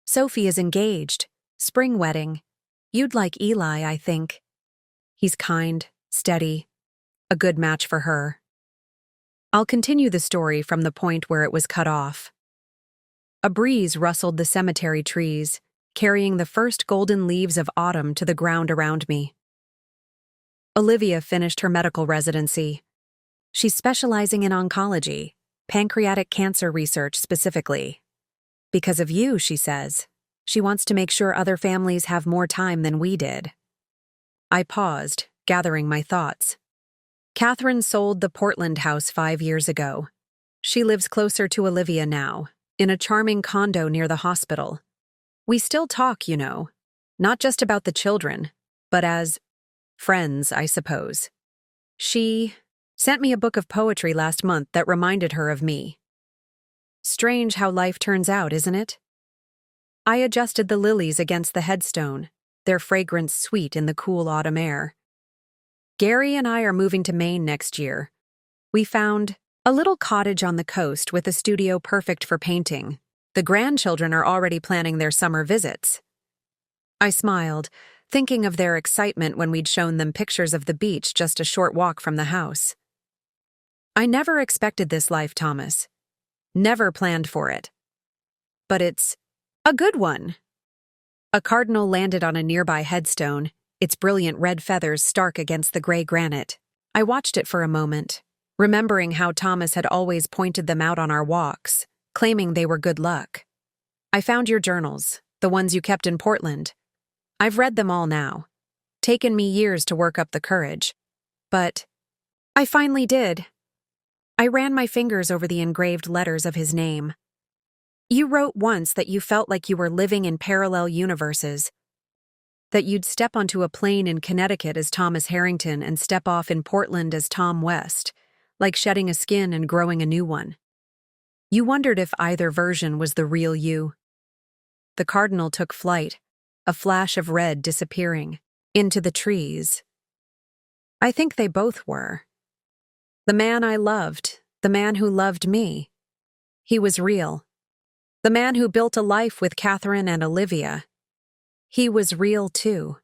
Sophie is engaged. Spring wedding. You'd like Eli, I think. He's kind, steady, a good match for her. I'll continue the story from the point where it was cut off. A breeze rustled the cemetery trees, carrying the first golden leaves of autumn to the ground around me. Olivia finished her medical residency. She's specializing in oncology, pancreatic cancer research specifically. Because of you, she says. She wants to make sure other families have more time than we did. I paused, gathering my thoughts. Catherine sold the Portland house 5 years ago. She lives closer to Olivia now, in a charming condo near the hospital. We still talk, you know, not just about the children, but as friends, I suppose. She sent me a book of poetry last month that reminded her of me. Strange how life turns out, isn't it? I adjusted the lilies against the headstone, their fragrance sweet in the cool autumn air. Gary and I are moving to Maine next year. We found a little cottage on the coast with a studio perfect for painting. The grandchildren are already planning their summer visits. I smiled, thinking of their excitement when we'd shown them pictures of the beach just a short walk from the house. I never expected this life, Thomas. Never planned for it. But it's a good one. A cardinal landed on a nearby headstone, its brilliant red feathers stark against the gray granite. I watched it for a moment, remembering how Thomas had always pointed them out on our walks, claiming they were good luck. I found your journals, the ones you kept in Portland. I've read them all now. taken me years to work up the courage. But I finally did. I ran my fingers over the engraved letters of his name. You wrote once that you felt like you were living in parallel universes, that you'd step onto a plane in Connecticut as Thomas Harrington and step off in Portland as Tom West, like shedding a skin and growing a new one. You wondered if either version was the real you. The cardinal took flight, a flash of red disappearing, into the trees. I think they both were. The man I loved, the man who loved me, he was real. The man who built a life with Catherine and Olivia, he was real too.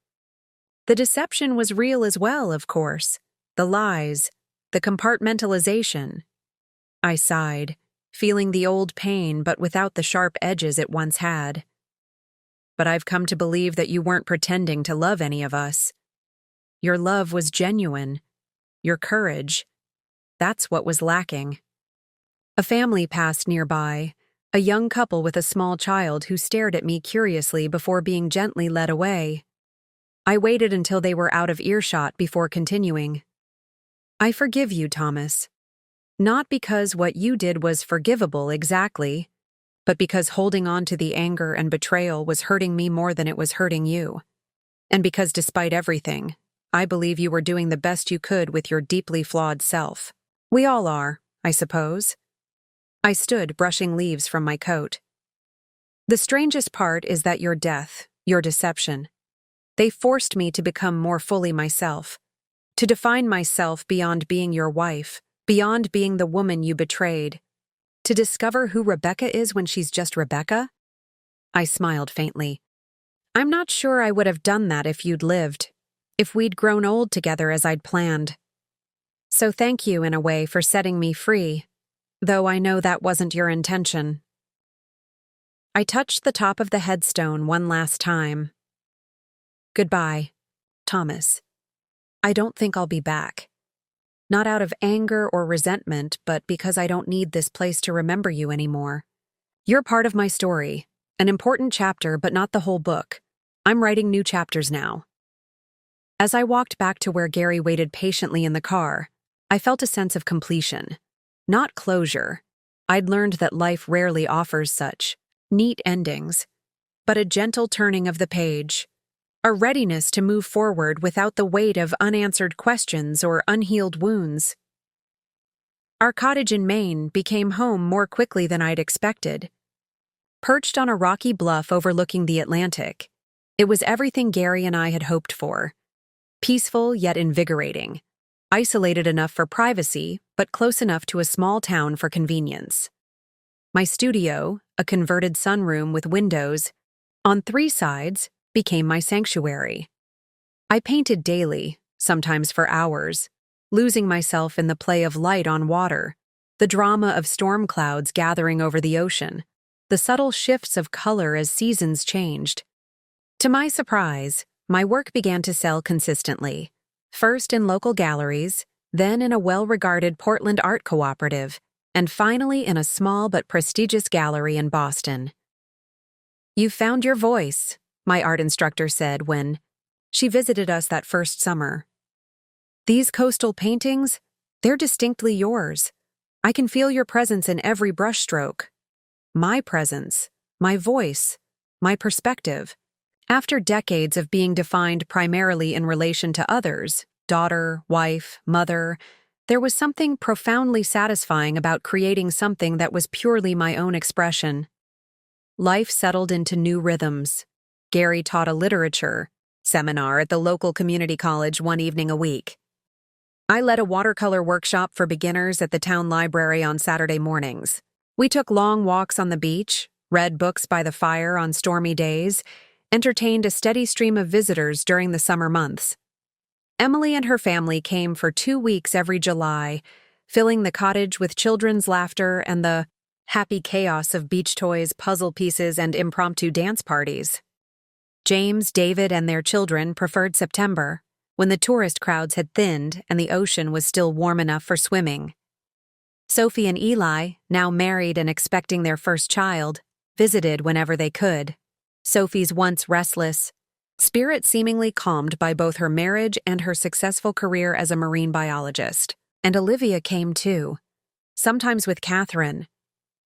The deception was real as well, of course. The lies, the compartmentalization. I sighed, feeling the old pain but without the sharp edges it once had. But I've come to believe that you weren't pretending to love any of us. Your love was genuine. Your courage. That's what was lacking. A family passed nearby, a young couple with a small child who stared at me curiously before being gently led away. I waited until they were out of earshot before continuing. I forgive you, Thomas. Not because what you did was forgivable exactly, but because holding on to the anger and betrayal was hurting me more than it was hurting you. And because despite everything, I believe you were doing the best you could with your deeply flawed self. We all are, I suppose. I stood, brushing leaves from my coat. The strangest part is that your death, your deception, they forced me to become more fully myself, to define myself beyond being your wife, beyond being the woman you betrayed, to discover who Rebecca is when she's just Rebecca? I smiled faintly. I'm not sure I would have done that if you'd lived, if we'd grown old together as I'd planned. So thank you, in a way, for setting me free, though I know that wasn't your intention. I touched the top of the headstone one last time. Goodbye, Thomas. I don't think I'll be back. Not out of anger or resentment, but because I don't need this place to remember you anymore. You're part of my story, an important chapter, but not the whole book. I'm writing new chapters now. As I walked back to where Gary waited patiently in the car, I felt a sense of completion. Not closure. I'd learned that life rarely offers such neat endings, but a gentle turning of the page, a readiness to move forward without the weight of unanswered questions or unhealed wounds. Our cottage in Maine became home more quickly than I'd expected. Perched on a rocky bluff overlooking the Atlantic, it was everything Gary and I had hoped for. Peaceful yet invigorating. Isolated enough for privacy, but close enough to a small town for convenience. My studio, a converted sunroom with windows, on 3 sides, became my sanctuary. I painted daily, sometimes for hours, losing myself in the play of light on water, the drama of storm clouds gathering over the ocean, the subtle shifts of color as seasons changed. To my surprise, my work began to sell consistently. First in local galleries, then in a well-regarded Portland art cooperative, and finally in a small but prestigious gallery in Boston. "You found your voice," my art instructor said when she visited us that first summer. "These coastal paintings, they're distinctly yours. I can feel your presence in every brushstroke. My presence, my voice, my perspective. After decades of being defined primarily in relation to others, daughter, wife, mother, there was something profoundly satisfying about creating something that was purely my own expression. Life settled into new rhythms. Gary taught a literature seminar at the local community college one evening a week. I led a watercolor workshop for beginners at the town library on Saturday mornings. We took long walks on the beach, read books by the fire on stormy days, entertained a steady stream of visitors during the summer months. Emily and her family came for 2 weeks every July, filling the cottage with children's laughter and the happy chaos of beach toys, puzzle pieces, and impromptu dance parties. James, David, and their children preferred September, when the tourist crowds had thinned and the ocean was still warm enough for swimming. Sophie and Eli, now married and expecting their first child, visited whenever they could. Sophie's once restless, Spirit seemingly calmed by both her marriage and her successful career as a marine biologist. And Olivia came too, sometimes with Catherine,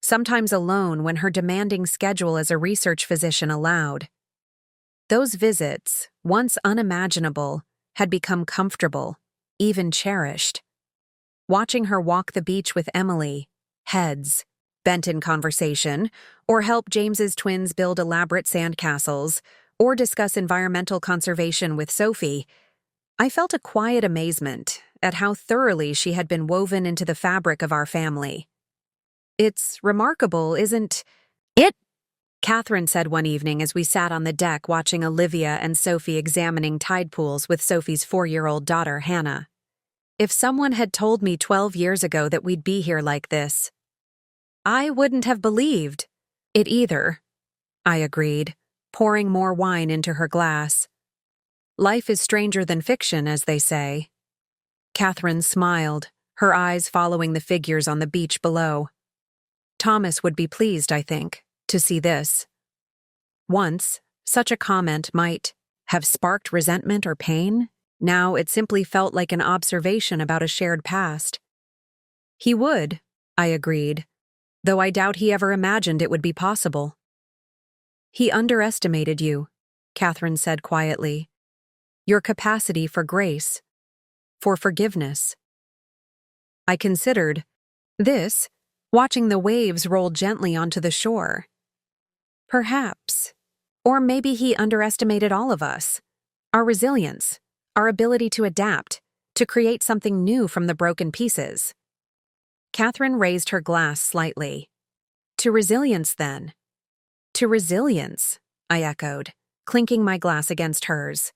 sometimes alone when her demanding schedule as a research physician allowed. Those visits, once unimaginable, had become comfortable, even cherished. Watching her walk the beach with Emily, heads bent in conversation, or help James's twins build elaborate sandcastles, or discuss environmental conservation with Sophie, I felt a quiet amazement at how thoroughly she had been woven into the fabric of our family. "It's remarkable, isn't it?" Catherine said one evening as we sat on the deck watching Olivia and Sophie examining tide pools with Sophie's 4-year-old daughter, Hannah. "If someone had told me 12 years ago that we'd be here like this, I wouldn't have believed it either," I agreed, pouring more wine into her glass. "Life is stranger than fiction, as they say." Catherine smiled, her eyes following the figures on the beach below. "Thomas would be pleased, I think, to see this." Once, such a comment might have sparked resentment or pain. Now it simply felt like an observation about a shared past. "He would," I agreed, though I doubt he ever imagined it would be possible. "He underestimated you," Catherine said quietly. "Your capacity for grace, for forgiveness." I considered this, watching the waves roll gently onto the shore. Perhaps. Or maybe he underestimated all of us. Our resilience, our ability to adapt, to create something new from the broken pieces. Catherine raised her glass slightly. "To resilience, then." "To resilience," I echoed, clinking my glass against hers.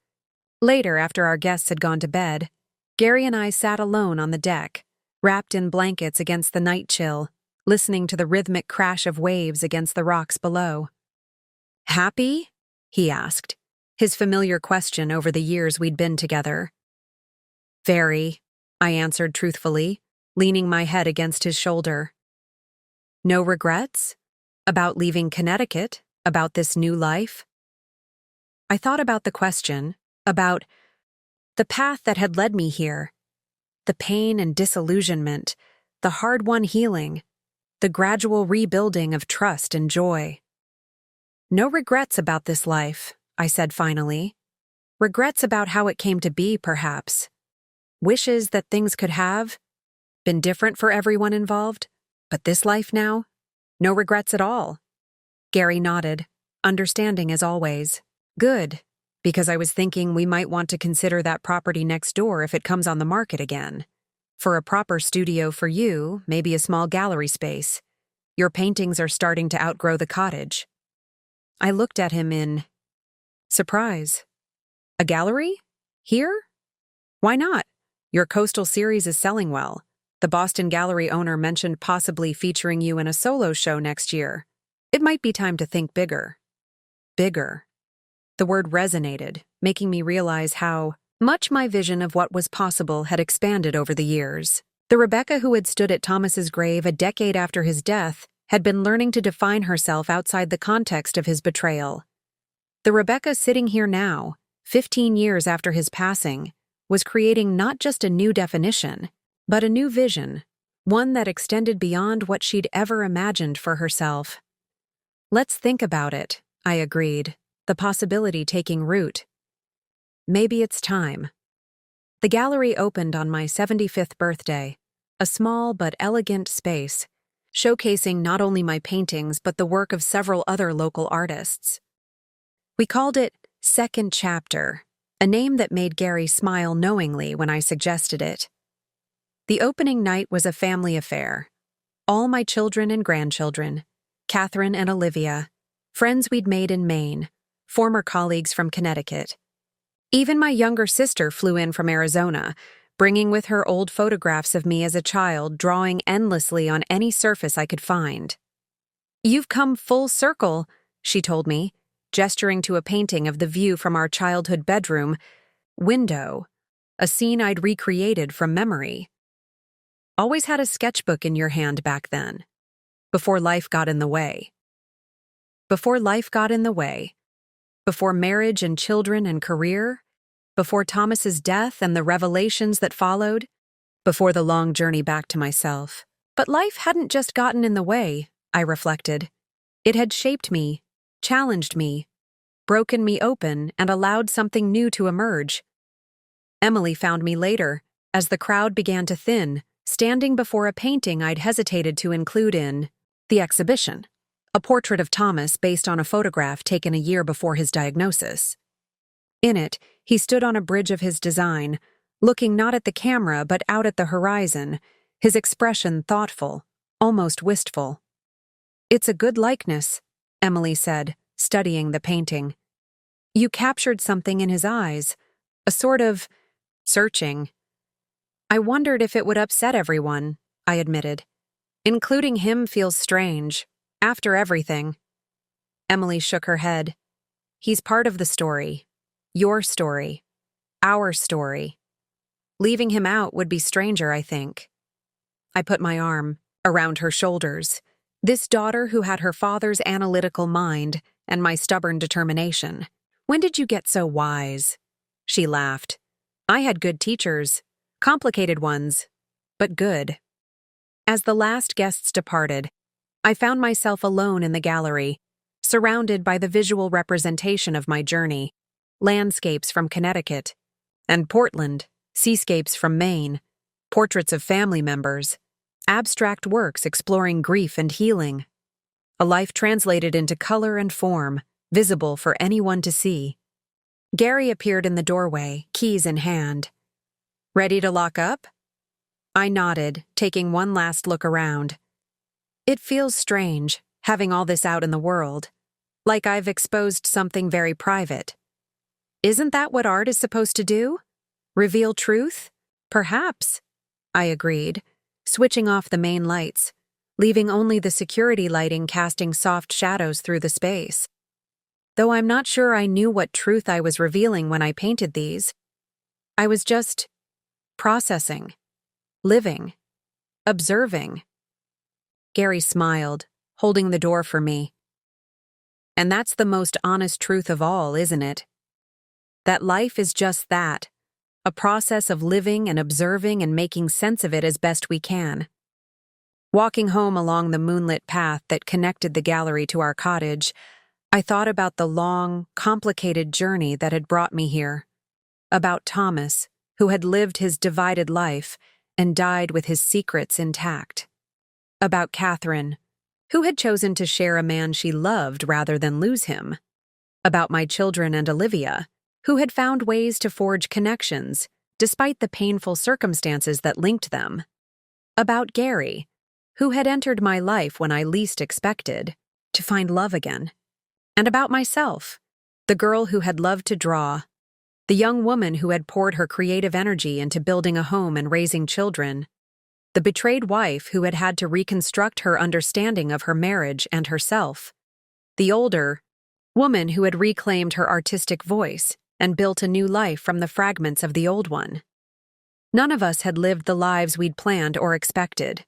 Later, after our guests had gone to bed, Gary and I sat alone on the deck, wrapped in blankets against the night chill, listening to the rhythmic crash of waves against the rocks below. "Happy?" he asked, his familiar question over the years we'd been together. "Very," I answered truthfully, leaning my head against his shoulder. "No regrets? About leaving Connecticut? About this new life?" I thought about the question, about the path that had led me here, the pain and disillusionment, the hard-won healing, the gradual rebuilding of trust and joy. "No regrets about this life," I said finally. "Regrets about how it came to be, perhaps. Wishes that things could have been different for everyone involved. But this life now? No regrets at all." Gary nodded, understanding as always. "Good, because I was thinking we might want to consider that property next door if it comes on the market again. For a proper studio for you, maybe a small gallery space. Your paintings are starting to outgrow the cottage." I looked at him in surprise. "A gallery? Here? Why not? Your coastal series is selling well. The Boston Gallery owner mentioned possibly featuring you in a solo show next year. It might be time to think bigger." Bigger. The word resonated, making me realize how much my vision of what was possible had expanded over the years. The Rebecca who had stood at Thomas's grave a decade after his death had been learning to define herself outside the context of his betrayal. The Rebecca sitting here now, 15 years after his passing, was creating not just a new definition, but a new vision, one that extended beyond what she'd ever imagined for herself. "Let's think about it," I agreed, the possibility taking root. "Maybe it's time." The gallery opened on my 75th birthday, a small but elegant space, showcasing not only my paintings but the work of several other local artists. We called it Second Chapter, a name that made Gary smile knowingly when I suggested it. The opening night was a family affair. All my children and grandchildren, Catherine and Olivia, friends we'd made in Maine, former colleagues from Connecticut. Even my younger sister flew in from Arizona, bringing with her old photographs of me as a child, drawing endlessly on any surface I could find. "You've come full circle," she told me, gesturing to a painting of the view from our childhood bedroom window, a scene I'd recreated from memory. "Always had a sketchbook in your hand back then, before life got in the way." Before life got in the way. before marriage and children and career, before Thomas's death and the revelations that followed, before the long journey back to myself. But life hadn't just gotten in the way, I reflected. It had shaped me, challenged me, broken me open, and allowed something new to emerge. Emily found me later, as the crowd began to thin, standing before a painting I'd hesitated to include in the exhibition, a portrait of Thomas based on a photograph taken a year before his diagnosis. In it, he stood on a bridge of his design, looking not at the camera but out at the horizon, his expression thoughtful, almost wistful. "It's a good likeness," Emily said, studying the painting. "You captured something in his eyes, a sort of searching." "I wondered if it would upset everyone," I admitted. "Including him feels strange, after everything." Emily shook her head. "He's part of the story. Your story. Our story. Leaving him out would be stranger, I think." I put my arm around her shoulders, this daughter who had her father's analytical mind and my stubborn determination. "When did you get so wise?" She laughed. "I had good teachers, complicated ones, but good." As the last guests departed, I found myself alone in the gallery, surrounded by the visual representation of my journey, landscapes from Connecticut and Portland, seascapes from Maine, portraits of family members, abstract works exploring grief and healing, a life translated into color and form, visible for anyone to see. Gary appeared in the doorway, keys in hand. "Ready to lock up?" I nodded, taking one last look around. It feels strange, having all this out in the world, like I've exposed something very private. Isn't that what art is supposed to do? Reveal truth? Perhaps, I agreed, switching off the main lights, leaving only the security lighting casting soft shadows through the space. Though I'm not sure I knew what truth I was revealing when I painted these. I was just processing, living, observing. Gary smiled, holding the door for me. "And that's the most honest truth of all, isn't it? That life is just that, a process of living and observing and making sense of it as best we can." Walking home along the moonlit path that connected the gallery to our cottage, I thought about the long, complicated journey that had brought me here. About Thomas, who had lived his divided life and died with his secrets intact. About Catherine, who had chosen to share a man she loved rather than lose him. About my children and Olivia, who had found ways to forge connections despite the painful circumstances that linked them. About Gary, who had entered my life when I least expected, to find love again. And about myself, the girl who had loved to draw, the young woman who had poured her creative energy into building a home and raising children, the betrayed wife who had had to reconstruct her understanding of her marriage and herself, the older woman who had reclaimed her artistic voice and built a new life from the fragments of the old one. None of us had lived the lives we'd planned or expected.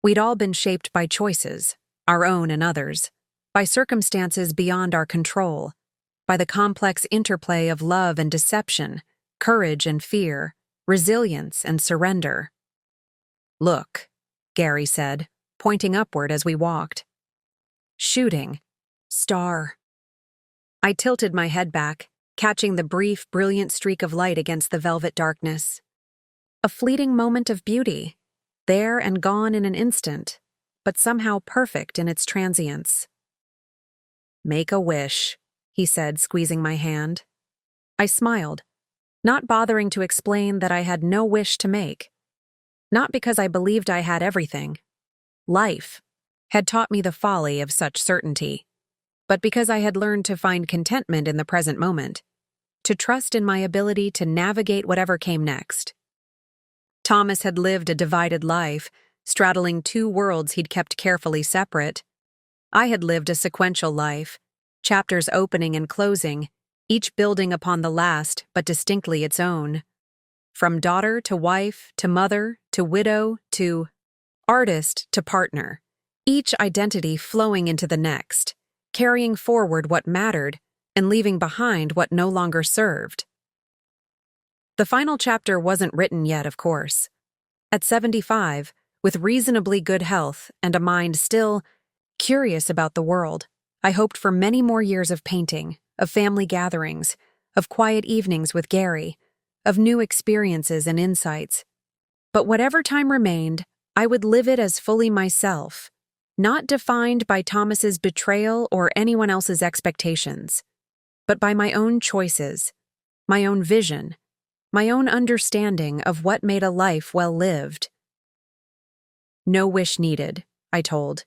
We'd all been shaped by choices, our own and others, by circumstances beyond our control, by the complex interplay of love and deception, courage and fear, resilience and surrender. "Look," Gary said, pointing upward as we walked. "Shooting. Star." I tilted my head back, catching the brief, brilliant streak of light against the velvet darkness. A fleeting moment of beauty, there and gone in an instant, but somehow perfect in its transience. "Make a wish," he said, squeezing my hand. I smiled, not bothering to explain that I had no wish to make. Not because I believed I had everything. Life had taught me the folly of such certainty, but because I had learned to find contentment in the present moment, to trust in my ability to navigate whatever came next. Thomas had lived a divided life, straddling two worlds he'd kept carefully separate. I had lived a sequential life, chapters opening and closing, each building upon the last but distinctly its own. From daughter to wife to mother to widow to artist to partner, each identity flowing into the next, carrying forward what mattered and leaving behind what no longer served. The final chapter wasn't written yet, of course. At 75, with reasonably good health and a mind still curious about the world, I hoped for many more years of painting, of family gatherings, of quiet evenings with Gary, of new experiences and insights. But whatever time remained, I would live it as fully myself, not defined by Thomas's betrayal or anyone else's expectations, but by my own choices, my own vision, my own understanding of what made a life well lived. No wish needed, I told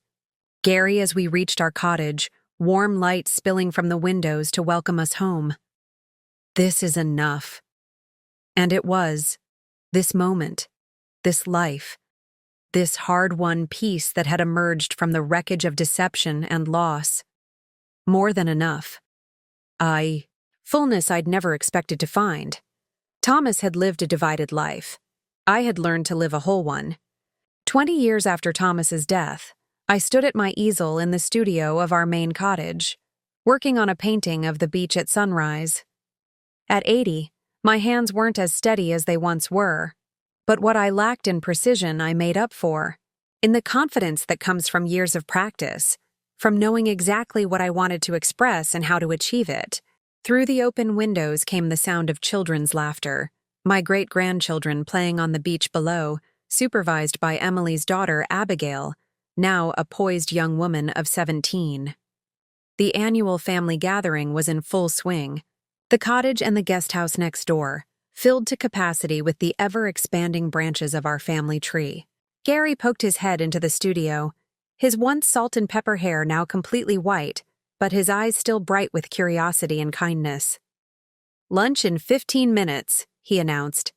Gary as we reached our cottage, warm light spilling from the windows to welcome us home. This is enough. And it was. This moment, this life, this hard-won peace that had emerged from the wreckage of deception and loss. More than enough. Fullness I'd never expected to find. Thomas had lived a divided life. I had learned to live a whole one. 20 years after Thomas's death, I stood at my easel in the studio of our main cottage, working on a painting of the beach at sunrise. At 80, my hands weren't as steady as they once were, but what I lacked in precision I made up for, in the confidence that comes from years of practice, from knowing exactly what I wanted to express and how to achieve it. Through the open windows came the sound of children's laughter, my great-grandchildren playing on the beach below, supervised by Emily's daughter, Abigail, now a poised young woman of 17. The annual family gathering was in full swing. The cottage and the guest house next door, filled to capacity with the ever-expanding branches of our family tree. Gary poked his head into the studio, his once salt and pepper hair now completely white, but his eyes still bright with curiosity and kindness. "Lunch in 15 minutes, he announced.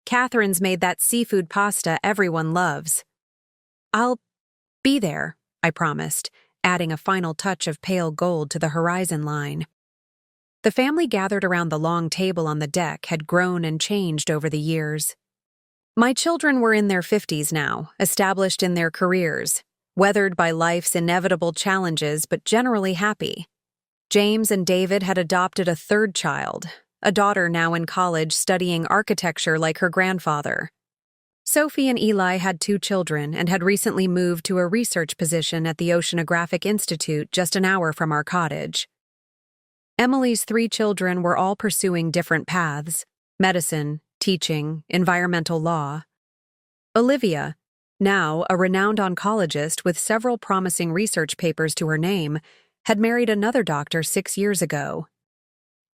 "Catherine's made that seafood pasta everyone loves." "I'll be there," I promised, adding a final touch of pale gold to the horizon line. The family gathered around the long table on the deck had grown and changed over the years. My children were in their 50s now, established in their careers, weathered by life's inevitable challenges but generally happy. James and David had adopted a third child, a daughter now in college studying architecture like her grandfather. Sophie and Eli had 2 children and had recently moved to a research position at the Oceanographic Institute just an hour from our cottage. Emily's 3 children were all pursuing different paths: medicine, teaching, environmental law. Olivia, now a renowned oncologist with several promising research papers to her name, had married another doctor 6 years ago.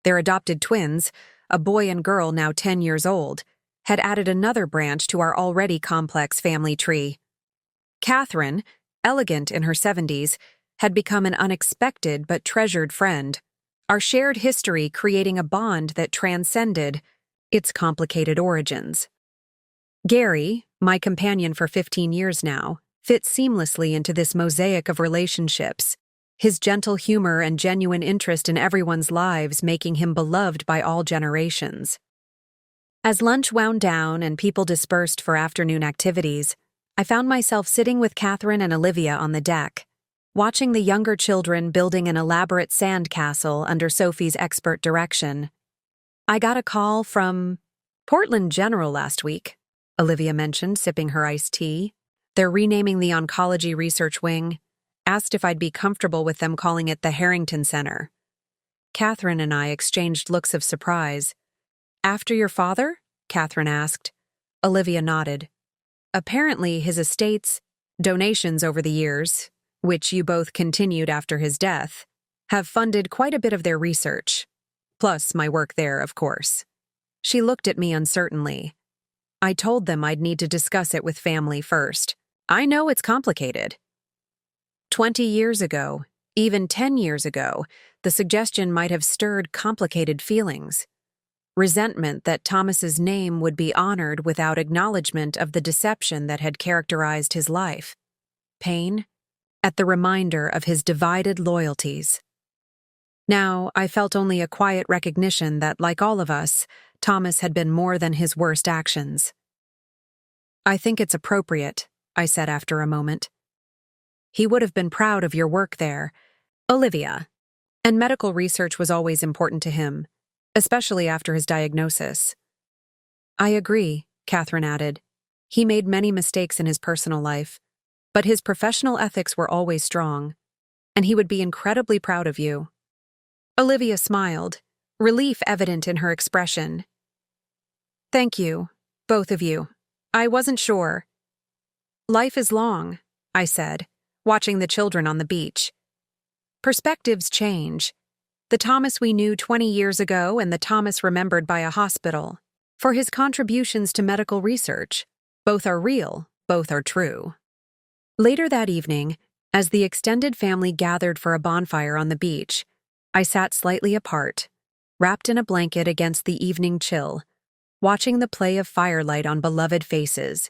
Their adopted twins, a boy and girl now 10 years old, had added another branch to our already complex family tree. Catherine, elegant in her 70s, had become an unexpected but treasured friend, our shared history creating a bond that transcended its complicated origins. Gary, my companion for 15 years now, fit seamlessly into this mosaic of relationships, his gentle humor and genuine interest in everyone's lives making him beloved by all generations. As lunch wound down and people dispersed for afternoon activities, I found myself sitting with Catherine and Olivia on the deck, watching the younger children building an elaborate sand castle under Sophie's expert direction. "I got a call from Portland General last week," Olivia mentioned, sipping her iced tea. "They're renaming the oncology research wing. Asked if I'd be comfortable with them calling it the Harrington Center." Catherine and I exchanged looks of surprise. "After your father?" Catherine asked. Olivia nodded. "Apparently his estate's donations over the years, which you both continued after his death, have funded quite a bit of their research. Plus my work there, of course." She looked at me uncertainly. I told them I'd need to discuss it with family first. I know it's complicated. 20 years ago, even 10 years ago, the suggestion might have stirred complicated feelings. Resentment that Thomas's name would be honored without acknowledgement of the deception that had characterized his life. Pain at the reminder of his divided loyalties. Now, I felt only a quiet recognition that, like all of us, Thomas had been more than his worst actions. "I think it's appropriate," I said after a moment. "He would have been proud of your work there." "Olivia, And medical research was always important to him, especially after his diagnosis. I agree, Catherine added. He made many mistakes in his personal life, but his professional ethics were always strong, and he would be incredibly proud of you. Olivia smiled, relief evident in her expression. Thank you, both of you. I wasn't sure. Life is long, I said, watching the children on the beach. Perspectives change. The Thomas we knew 20 years ago and the Thomas remembered by a hospital. For his contributions to medical research, both are real, both are true. Later that evening, as the extended family gathered for a bonfire on the beach, I sat slightly apart, wrapped in a blanket against the evening chill, watching the play of firelight on beloved faces.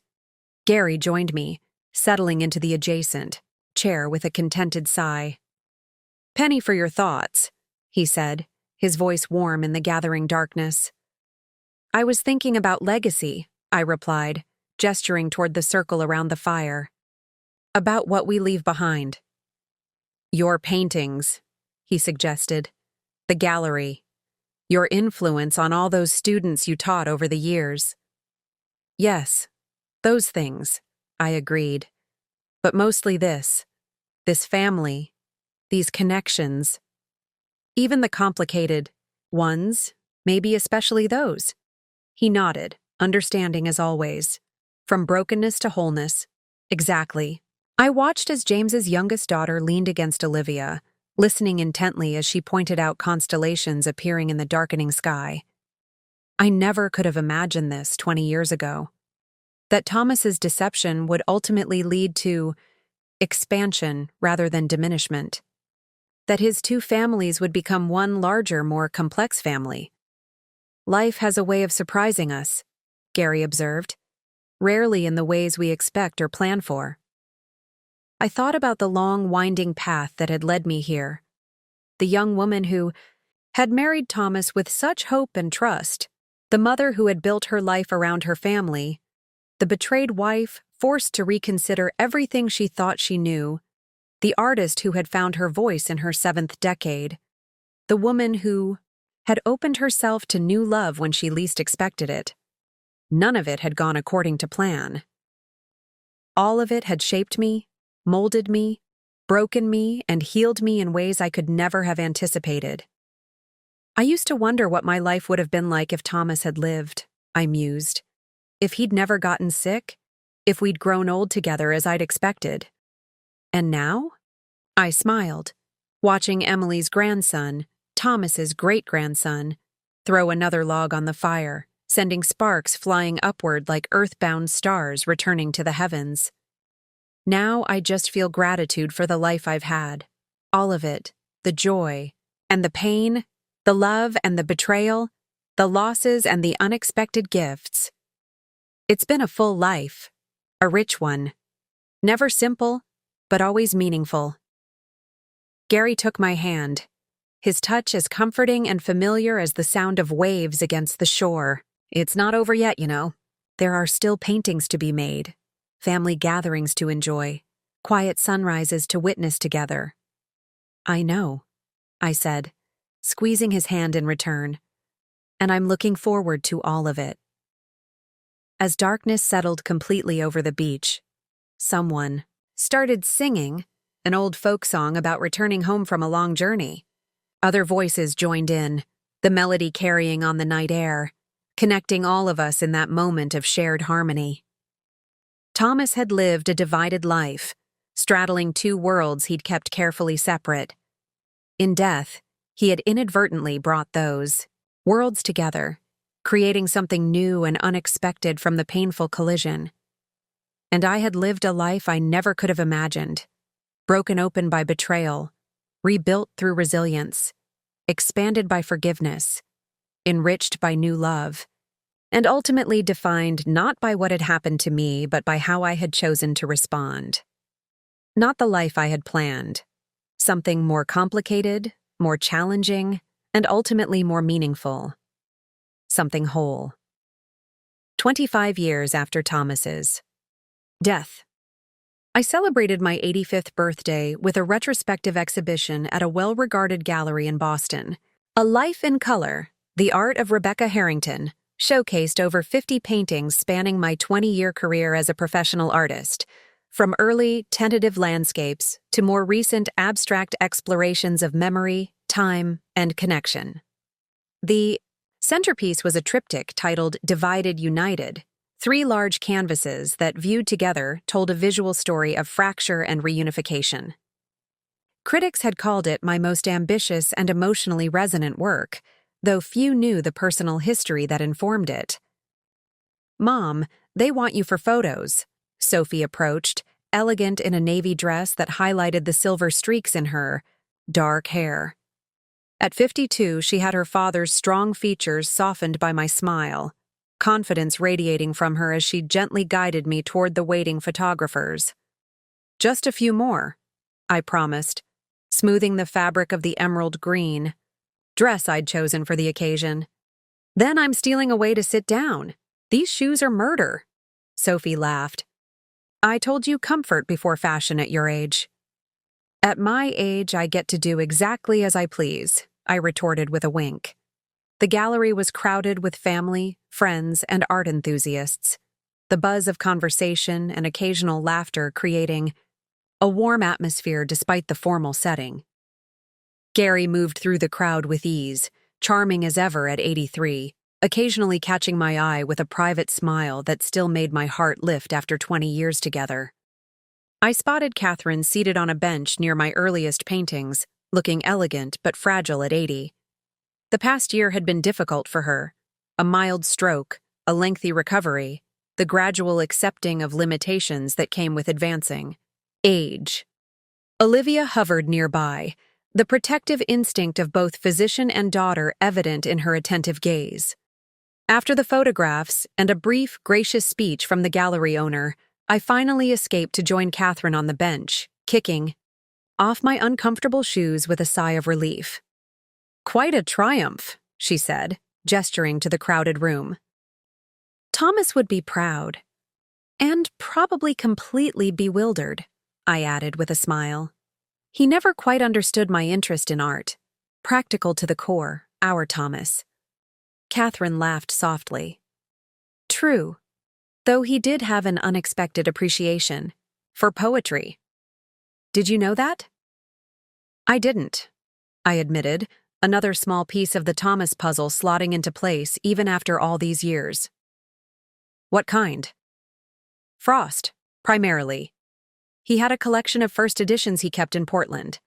Gary joined me, settling into the adjacent chair with a contented sigh. "Penny for your thoughts," he said, his voice warm in the gathering darkness. "I was thinking about legacy," I replied, gesturing toward the circle around the fire. "About what we leave behind." "Your paintings," he suggested. "The gallery. Your influence on all those students you taught over the years." "Yes, those things," I agreed. "But mostly this family, these connections. Even the complicated ones, maybe especially those." He nodded, understanding as always. From brokenness to wholeness. Exactly. I watched as James's youngest daughter leaned against Olivia, listening intently as she pointed out constellations appearing in the darkening sky. I never could have imagined this 20 years ago. That Thomas's deception would ultimately lead to expansion rather than diminishment. That his two families would become one larger, more complex family. "Life has a way of surprising us," Gary observed, "rarely in the ways we expect or plan for." I thought about the long, winding path that had led me here. The young woman who had married Thomas with such hope and trust, the mother who had built her life around her family, the betrayed wife forced to reconsider everything she thought she knew, the artist who had found her voice in her 7th decade, the woman who had opened herself to new love when she least expected it. None of it had gone according to plan. All of it had shaped me, molded me, broken me, and healed me in ways I could never have anticipated. I used to wonder what my life would have been like if Thomas had lived, I mused. If he'd never gotten sick, if we'd grown old together as I'd expected. And now? I smiled, watching Emily's grandson, Thomas's great-grandson, throw another log on the fire, sending sparks flying upward like earthbound stars returning to the heavens. Now I just feel gratitude for the life I've had. All of it, the joy and the pain, the love and the betrayal, the losses and the unexpected gifts. It's been a full life, a rich one. Never simple, but always meaningful. Gary took my hand, his touch as comforting and familiar as the sound of waves against the shore. "It's not over yet, you know. There are still paintings to be made, family gatherings to enjoy, quiet sunrises to witness together." "I know," I said, squeezing his hand in return. "And I'm looking forward to all of it." As darkness settled completely over the beach, someone started singing an old folk song about returning home from a long journey. Other voices joined in, the melody carrying on the night air, connecting all of us in that moment of shared harmony. Thomas had lived a divided life, straddling two worlds he'd kept carefully separate. In death, he had inadvertently brought those worlds together, creating something new and unexpected from the painful collision. And I had lived a life I never could have imagined, broken open by betrayal, rebuilt through resilience, expanded by forgiveness, enriched by new love, and ultimately defined not by what had happened to me, but by how I had chosen to respond. Not the life I had planned, something more complicated, more challenging, and ultimately more meaningful. Something whole. 25 years after Thomas's death. I celebrated my 85th birthday with a retrospective exhibition at a well-regarded gallery in Boston. A Life in Color, The Art of Rebecca Harrington, showcased over 50 paintings spanning my 20-year career as a professional artist, from early, tentative landscapes to more recent abstract explorations of memory, time, and connection. The centerpiece was a triptych titled Divided United. 3 large canvases that, viewed together, told a visual story of fracture and reunification. Critics had called it my most ambitious and emotionally resonant work, though few knew the personal history that informed it. "Mom, they want you for photos," Sophie approached, elegant in a navy dress that highlighted the silver streaks in her dark hair. At 52, she had her father's strong features softened by my smile, confidence radiating from her as she gently guided me toward the waiting photographers. "Just a few more," I promised, smoothing the fabric of the emerald green dress I'd chosen for the occasion. "Then I'm stealing away to sit down. These shoes are murder," Sophie laughed. "I told you comfort before fashion at your age." "At my age, I get to do exactly as I please," I retorted with a wink. The gallery was crowded with family, friends, and art enthusiasts, the buzz of conversation and occasional laughter creating a warm atmosphere despite the formal setting. Gary moved through the crowd with ease, charming as ever at 83, occasionally catching my eye with a private smile that still made my heart lift after 20 years together. I spotted Catherine seated on a bench near my earliest paintings, looking elegant but fragile at 80. The past year had been difficult for her. A mild stroke, a lengthy recovery, the gradual accepting of limitations that came with advancing age. Olivia hovered nearby, the protective instinct of both physician and daughter evident in her attentive gaze. After the photographs and a brief, gracious speech from the gallery owner, I finally escaped to join Catherine on the bench, kicking off my uncomfortable shoes with a sigh of relief. "Quite a triumph," she said, gesturing to the crowded room. "Thomas would be proud. And probably completely bewildered," I added with a smile. He never quite understood my interest in art. Practical to the core, our Thomas. Catherine laughed softly. "True, though he did have an unexpected appreciation for poetry. Did you know that?" "I didn't," I admitted, another small piece of the Thomas puzzle slotting into place even after all these years. "What kind?" "Frost, primarily. He had a collection of first editions he kept in Portland.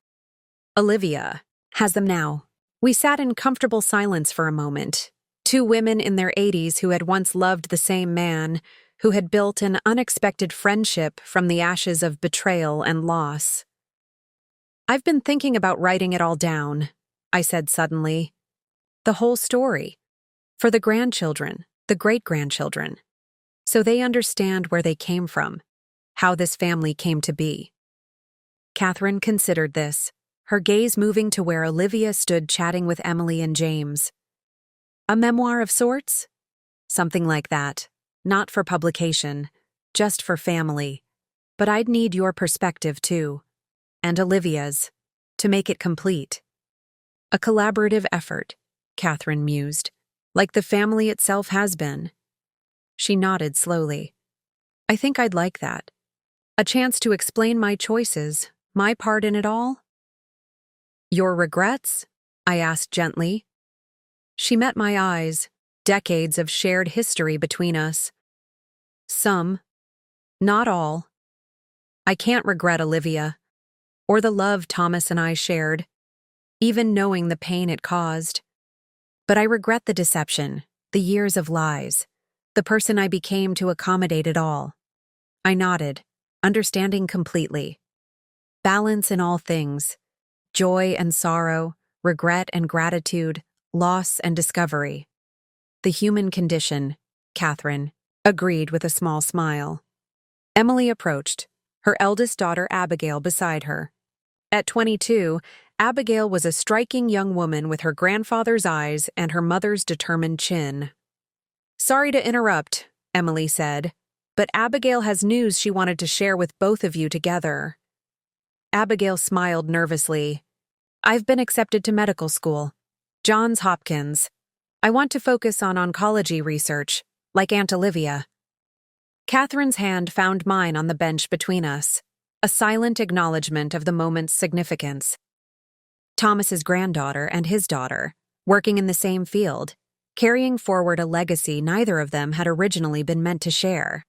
Olivia has them now." We sat in comfortable silence for a moment, 2 women in their 80s who had once loved the same man, who had built an unexpected friendship from the ashes of betrayal and loss. "I've been thinking about writing it all down," I said suddenly. "The whole story. For the grandchildren, the great-grandchildren. So they understand where they came from, how this family came to be." Catherine considered this, her gaze moving to where Olivia stood chatting with Emily and James. "A memoir of sorts?" "Something like that. Not for publication, just for family. But I'd need your perspective too. And Olivia's, to make it complete." "A collaborative effort," Catherine mused, "like the family itself has been." She nodded slowly. "I think I'd like that. A chance to explain my choices, my part in it all." "Your regrets?" I asked gently. She met my eyes, decades of shared history between us. "Some. Not all. I can't regret Olivia, or the love Thomas and I shared, even knowing the pain it caused. But I regret the deception, the years of lies, the person I became to accommodate it all." I nodded, understanding completely. Balance in all things. Joy and sorrow, regret and gratitude, loss and discovery. The human condition, Catherine agreed with a small smile. Emily approached, her eldest daughter Abigail beside her. At 22, Abigail was a striking young woman with her grandfather's eyes and her mother's determined chin. "Sorry to interrupt," Emily said. but Abigail has news she wanted to share with both of you together. Abigail smiled nervously. I've been accepted to medical school. Johns Hopkins. I want to focus on oncology research, like Aunt Olivia. Catherine's hand found mine on the bench between us, a silent acknowledgement of the moment's significance. Thomas's granddaughter and his daughter, working in the same field, carrying forward a legacy neither of them had originally been meant to share.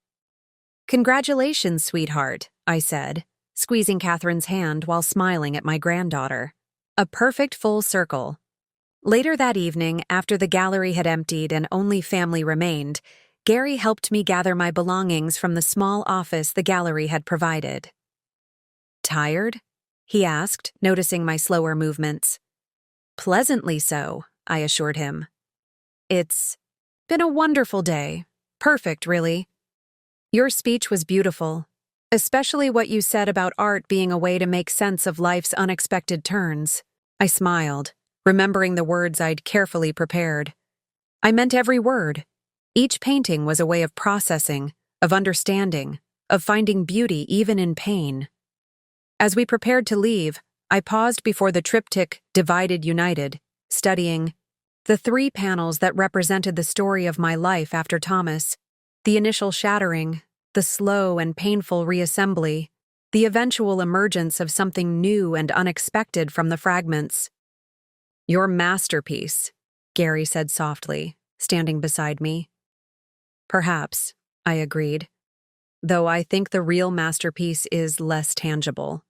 Congratulations, sweetheart, I said, squeezing Catherine's hand while smiling at my granddaughter. A perfect full circle. Later that evening, after the gallery had emptied and only family remained, Gary helped me gather my belongings from the small office the gallery had provided. Tired? He asked, noticing my slower movements. Pleasantly so, I assured him. It's been a wonderful day. Perfect, really. Your speech was beautiful, especially what you said about art being a way to make sense of life's unexpected turns. I smiled, remembering the words I'd carefully prepared. I meant every word. Each painting was a way of processing, of understanding, of finding beauty even in pain. As we prepared to leave, I paused before the triptych Divided United, studying the 3 panels that represented the story of my life after Thomas, the initial shattering, the slow and painful reassembly, the eventual emergence of something new and unexpected from the fragments. Your masterpiece, Gary said softly, standing beside me. Perhaps, I agreed, though I think the real masterpiece is less tangible.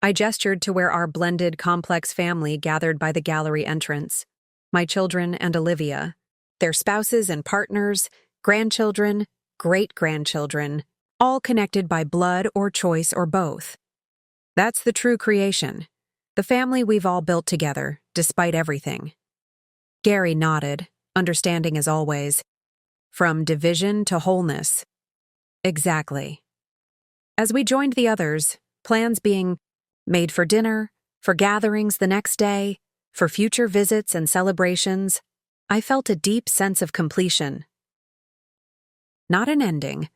I gestured to where our blended, complex family gathered by the gallery entrance. My children and Olivia, their spouses and partners, grandchildren, great-grandchildren, all connected by blood or choice or both. That's the true creation, the family we've all built together, despite everything. Gary nodded, understanding as always. From division to wholeness. Exactly. As we joined the others, plans being made for dinner, for gatherings the next day, for future visits and celebrations, I felt a deep sense of completion. Not an ending.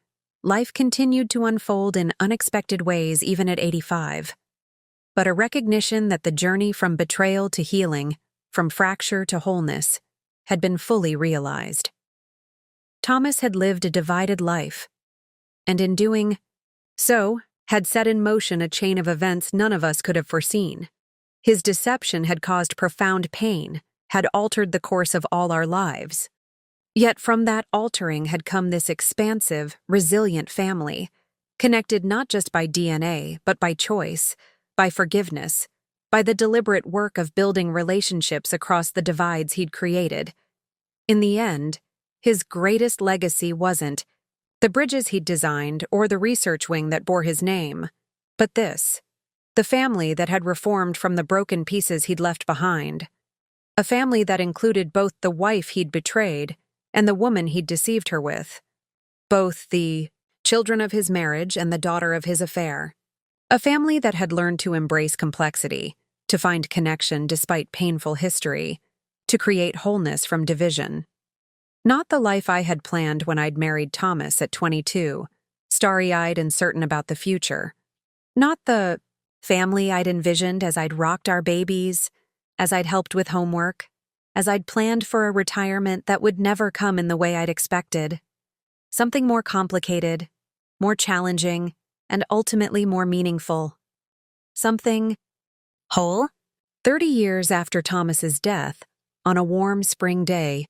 Life continued to unfold in unexpected ways even at 85. But a recognition that the journey from betrayal to healing, from fracture to wholeness, had been fully realized. Thomas had lived a divided life, and in doing so, had set in motion a chain of events none of us could have foreseen. His deception had caused profound pain, had altered the course of all our lives. Yet from that altering had come this expansive, resilient family, connected not just by DNA, but by choice, by forgiveness, by the deliberate work of building relationships across the divides he'd created. In the end, his greatest legacy wasn't the bridges he'd designed or the research wing that bore his name, but this, the family that had reformed from the broken pieces he'd left behind. A family that included both the wife he'd betrayed and the woman he'd deceived her with, both the children of his marriage and the daughter of his affair. A family that had learned to embrace complexity, to find connection despite painful history, to create wholeness from division. Not the life I had planned when I'd married Thomas at 22, starry-eyed and certain about the future. Not the family I'd envisioned as I'd rocked our babies, as I'd helped with homework, as I'd planned for a retirement that would never come in the way I'd expected. Something more complicated, more challenging, and ultimately more meaningful. Something whole? 30 years after Thomas's death, on a warm spring day,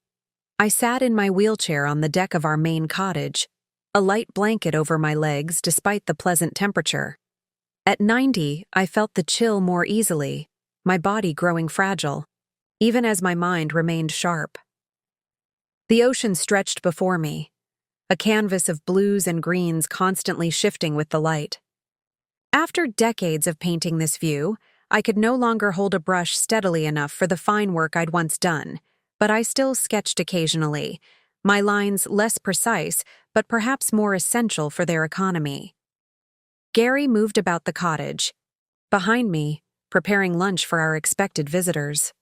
I sat in my wheelchair on the deck of our main cottage, a light blanket over my legs despite the pleasant temperature. At 90, I felt the chill more easily, my body growing fragile, even as my mind remained sharp. The ocean stretched before me, a canvas of blues and greens constantly shifting with the light. After decades of painting this view, I could no longer hold a brush steadily enough for the fine work I'd once done, but I still sketched occasionally, my lines less precise, but perhaps more essential for their economy. Gary moved about the cottage, behind me, preparing lunch for our expected visitors.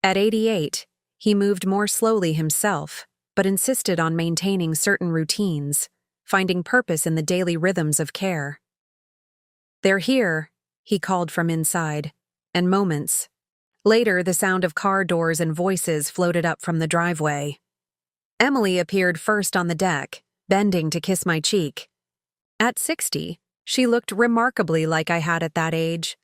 At 88, he moved more slowly himself, but insisted on maintaining certain routines, finding purpose in the daily rhythms of care. "They're here," he called from inside, and moments later the sound of car doors and voices floated up from the driveway. Emily appeared first on the deck, bending to kiss my cheek. At 60, she looked remarkably like I had at that age.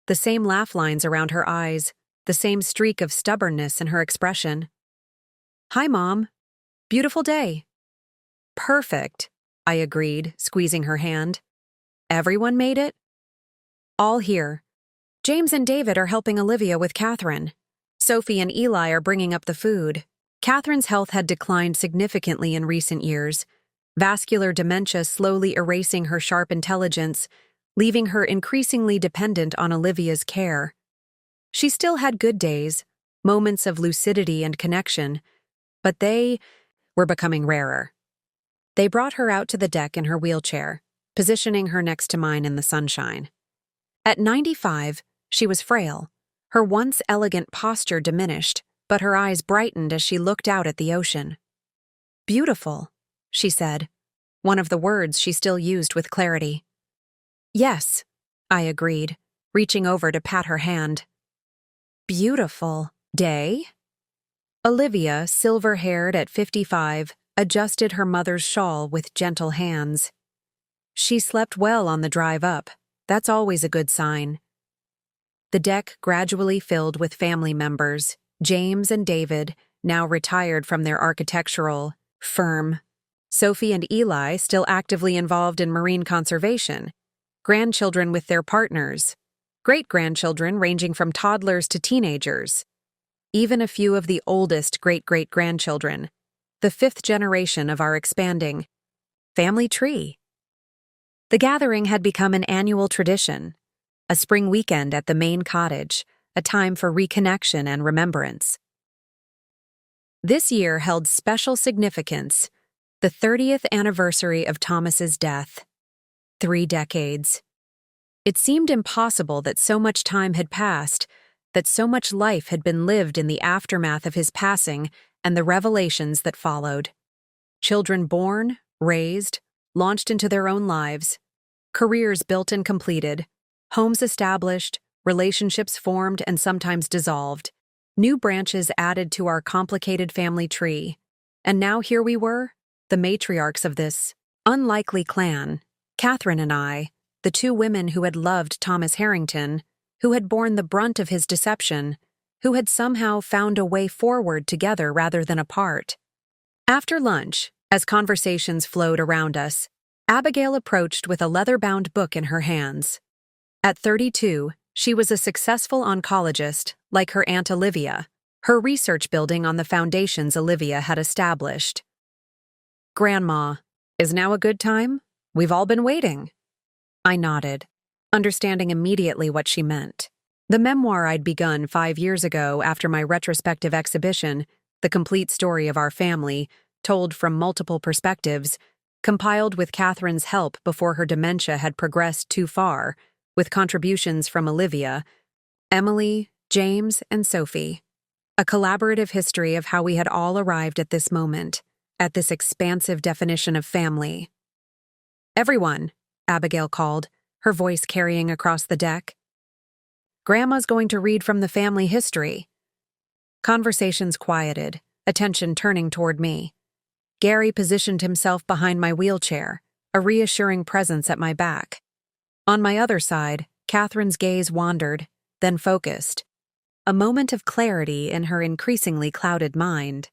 The same laugh lines around her eyes, the same streak of stubbornness in her expression. "Hi, Mom. Beautiful day." "Perfect," I agreed, squeezing her hand. "Everyone made it?" "All here. James and David are helping Olivia with Catherine. Sophie and Eli are bringing up the food." Catherine's health had declined significantly in recent years, vascular dementia slowly erasing her sharp intelligence, leaving her increasingly dependent on Olivia's care. She still had good days, moments of lucidity and connection, but they were becoming rarer. They brought her out to the deck in her wheelchair, positioning her next to mine in the sunshine. At 95, she was frail, her once elegant posture diminished, but her eyes brightened as she looked out at the ocean. "Beautiful," she said, one of the words she still used with clarity. "Yes," I agreed, reaching over to pat her hand. "Beautiful day?" Olivia, silver-haired at 55, adjusted her mother's shawl with gentle hands. "She slept well on the drive up. That's always a good sign." The deck gradually filled with family members, James and David, now retired from their architectural firm, Sophie and Eli still actively involved in marine conservation, grandchildren with their partners, great-grandchildren ranging from toddlers to teenagers, even a few of the oldest great-great-grandchildren, the fifth generation of our expanding family tree. The gathering had become an annual tradition, a spring weekend at the main cottage, a time for reconnection and remembrance. This year held special significance, the 30th anniversary of Thomas's death. 3 decades. It seemed impossible that so much time had passed, that so much life had been lived in the aftermath of his passing and the revelations that followed. Children born, raised, launched into their own lives, careers built and completed, homes established, relationships formed and sometimes dissolved, new branches added to our complicated family tree. And now here we were, the matriarchs of this unlikely clan, Catherine and I, the 2 women who had loved Thomas Harrington, who had borne the brunt of his deception, who had somehow found a way forward together rather than apart. After lunch, as conversations flowed around us, Abigail approached with a leather-bound book in her hands. At 32, she was a successful oncologist, like her Aunt Olivia, her research building on the foundations Olivia had established. "Grandma, is now a good time? We've all been waiting." I nodded, understanding immediately what she meant. The memoir I'd begun 5 years ago after my retrospective exhibition, The Complete Story of Our Family, told from multiple perspectives, compiled with Catherine's help before her dementia had progressed too far, with contributions from Olivia, Emily, James, and Sophie. A collaborative history of how we had all arrived at this moment, at this expansive definition of family. "Everyone," Abigail called, her voice carrying across the deck. "Grandma's going to read from the family history." Conversations quieted, attention turning toward me. Gary positioned himself behind my wheelchair, a reassuring presence at my back. On my other side, Catherine's gaze wandered, then focused. A moment of clarity in her increasingly clouded mind.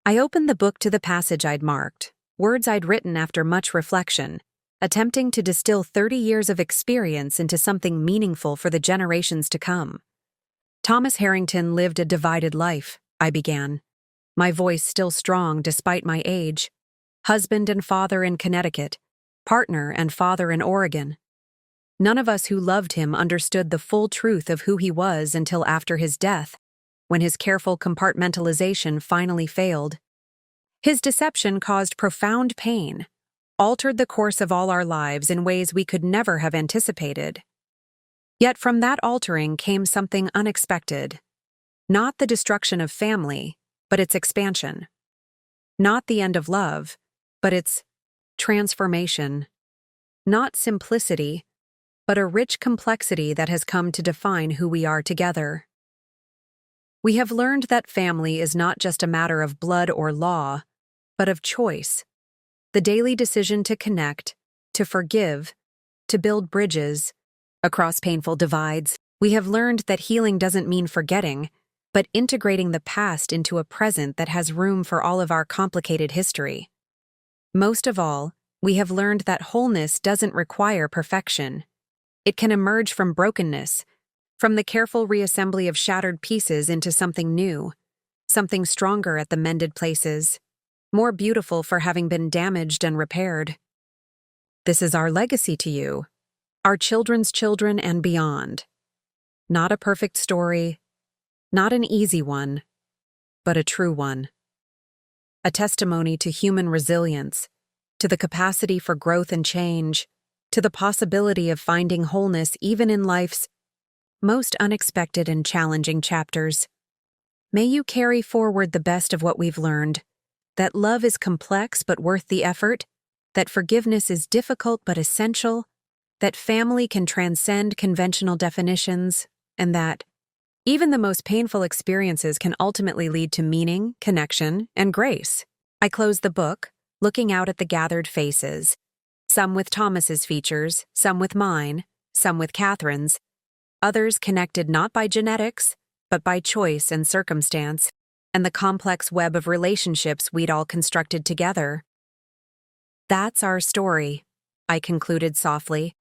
I opened the book to the passage I'd marked, words I'd written after much reflection, attempting to distill 30 years of experience into something meaningful for the generations to come. Thomas Harrington lived a divided life, I began, my voice still strong despite my age. Husband and father in Connecticut, partner and father in Oregon. None of us who loved him understood the full truth of who he was until after his death, when his careful compartmentalization finally failed. His deception caused profound pain, altered the course of all our lives in ways we could never have anticipated. Yet from that altering came something unexpected. Not the destruction of family, but its expansion. Not the end of love, but its transformation. Not simplicity, but a rich complexity that has come to define who we are together. We have learned that family is not just a matter of blood or law, but of choice. The daily decision to connect, to forgive, to build bridges across painful divides. We have learned that healing doesn't mean forgetting, but integrating the past into a present that has room for all of our complicated history. Most of all, we have learned that wholeness doesn't require perfection. It can emerge from brokenness, from the careful reassembly of shattered pieces into something new, something stronger at the mended places, more beautiful for having been damaged and repaired. This is our legacy to you, our children's children and beyond. Not a perfect story, not an easy one, but a true one. A testimony to human resilience, to the capacity for growth and change, to the possibility of finding wholeness even in life's most unexpected and challenging chapters. May you carry forward the best of what we've learned, that love is complex but worth the effort, that forgiveness is difficult but essential, that family can transcend conventional definitions, and that even the most painful experiences can ultimately lead to meaning, connection, and grace. I close the book, looking out at the gathered faces, some with Thomas's features, some with mine, some with Catherine's, others connected not by genetics, but by choice and circumstance, and the complex web of relationships we'd all constructed together. That's our story, I concluded softly,